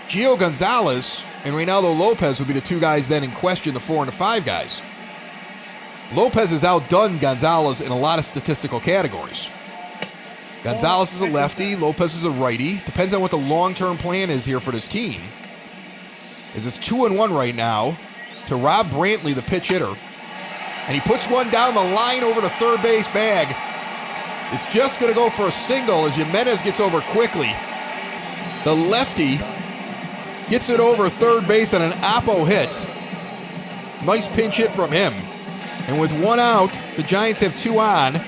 Gio Gonzalez and Reynaldo Lopez would be the two guys then in question, the 4 and the 5 guys. Lopez has outdone Gonzalez in a lot of statistical categories. Gonzalez is a lefty, Lopez is a righty. Depends on what the long-term plan is here for this team. It's 2-1 right now to Rob Brantley, the pitch hitter. And he puts one down the line over the third base bag. It's just going to go for a single as Jimenez gets over quickly. The lefty gets it over third base on an oppo hit. Nice pinch hit from him. And with one out, the Giants have 2 on,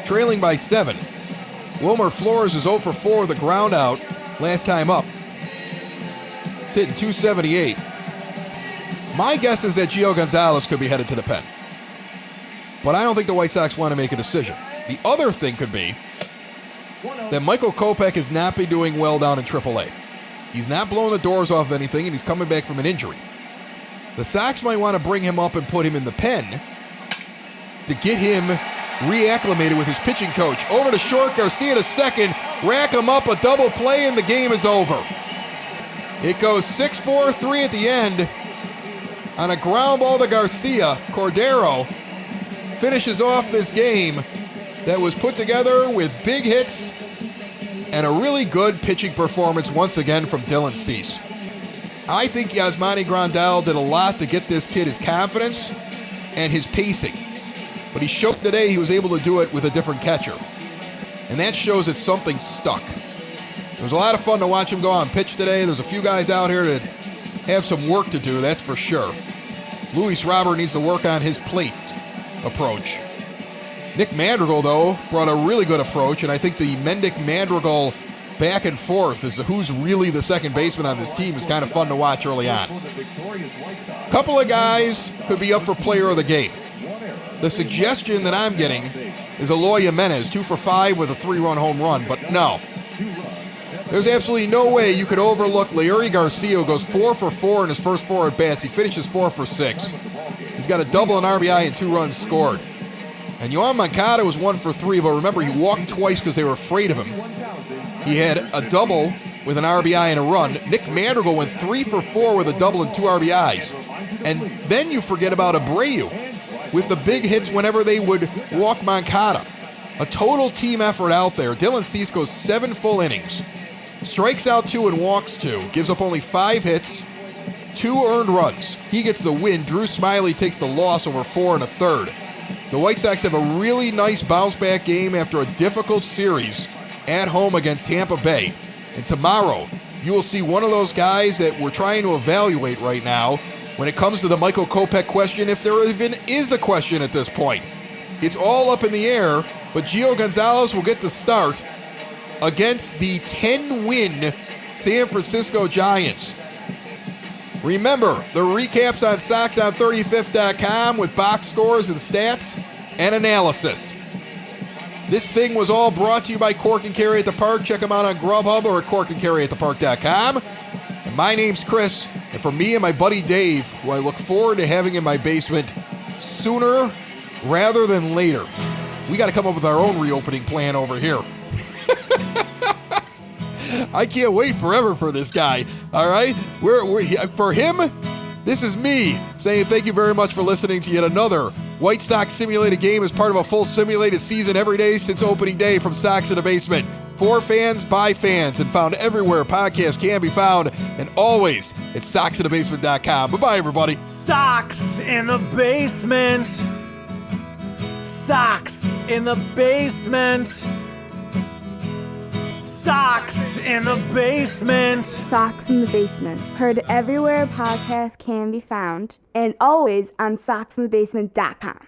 trailing by 7. Wilmer Flores is 0 for 4 with a ground out last time up. It's hitting .278. My guess is that Gio Gonzalez could be headed to the pen. But I don't think the White Sox want to make a decision. The other thing could be that Michael Kopech has not been doing well down in AAA. He's not blowing the doors off of anything, and he's coming back from an injury. The Sox might want to bring him up and put him in the pen to get him reacclimated with his pitching coach. Over to short, Garcia to second. rack him up a double play, and the game is over. It goes 6-4-3 at the end on a ground ball to Garcia. Cordero finishes off this game that was put together with big hits and a really good pitching performance once again from Dylan Cease. I think Yasmani Grandal did a lot to get this kid his confidence and his pacing. But he showed today he was able to do it with a different catcher. And that shows that something stuck. It was a lot of fun to watch him go on pitch today. There's a few guys out here that have some work to do, that's for sure. Luis Robert needs to work on his plate approach. Nick Madrigal, though, brought a really good approach, and I think the Mendick-Madrigal back and forth as to who's really the second baseman on this team is kind of fun to watch early on. A couple of guys could be up for player of the game. The suggestion that I'm getting is Eloy Jimenez, 2 for 5 with a 3-run home run, but no. There's absolutely no way you could overlook Leury Garcia, who goes 4 for 4 in his first 4 at-bats. He finishes 4 for 6. He's got a double, an RBI, and 2 runs scored. And Yoan Moncada was 1 for 3, but remember, he walked twice because they were afraid of him. He had a double with an RBI and a run. Nick Madrigal went 3 for 4 with a double and 2 RBIs. And then you forget about Abreu with the big hits whenever they would walk Moncada. A total team effort out there. Dylan Cease goes 7 full innings. Strikes out 2 and walks 2. Gives up only 5 hits, 2 earned runs. He gets the win. Drew Smyly takes the loss over 4 1/3. The White Sox have a really nice bounce-back game after a difficult series at home against Tampa Bay. And tomorrow, you will see one of those guys that we're trying to evaluate right now when it comes to the Michael Kopech question, if there even is a question at this point. It's all up in the air, but Gio Gonzalez will get the start against the 10-win San Francisco Giants. Remember, the recaps on SoxOn35th.com with box scores and stats and analysis. This thing was all brought to you by Cork and Carry at the Park. Check them out on Grubhub or at corkandcarryatthepark.com. And my name's Chris, and for me and my buddy Dave, who I look forward to having in my basement sooner rather than later. We got to come up with our own reopening plan over here. I can't wait forever for this guy. All right? For him, this is me saying thank you very much for listening to yet another White Sox simulated game as part of a full simulated season every day since opening day from Sox in the Basement. For fans, by fans, and found everywhere podcasts can be found, and always at SoxInTheBasement.com. Bye-bye, everybody. Sox in the Basement. Sox in the Basement. Sox in the Basement. Sox in the Basement. Heard everywhere podcasts can be found, and always on SoxInTheBasement.com.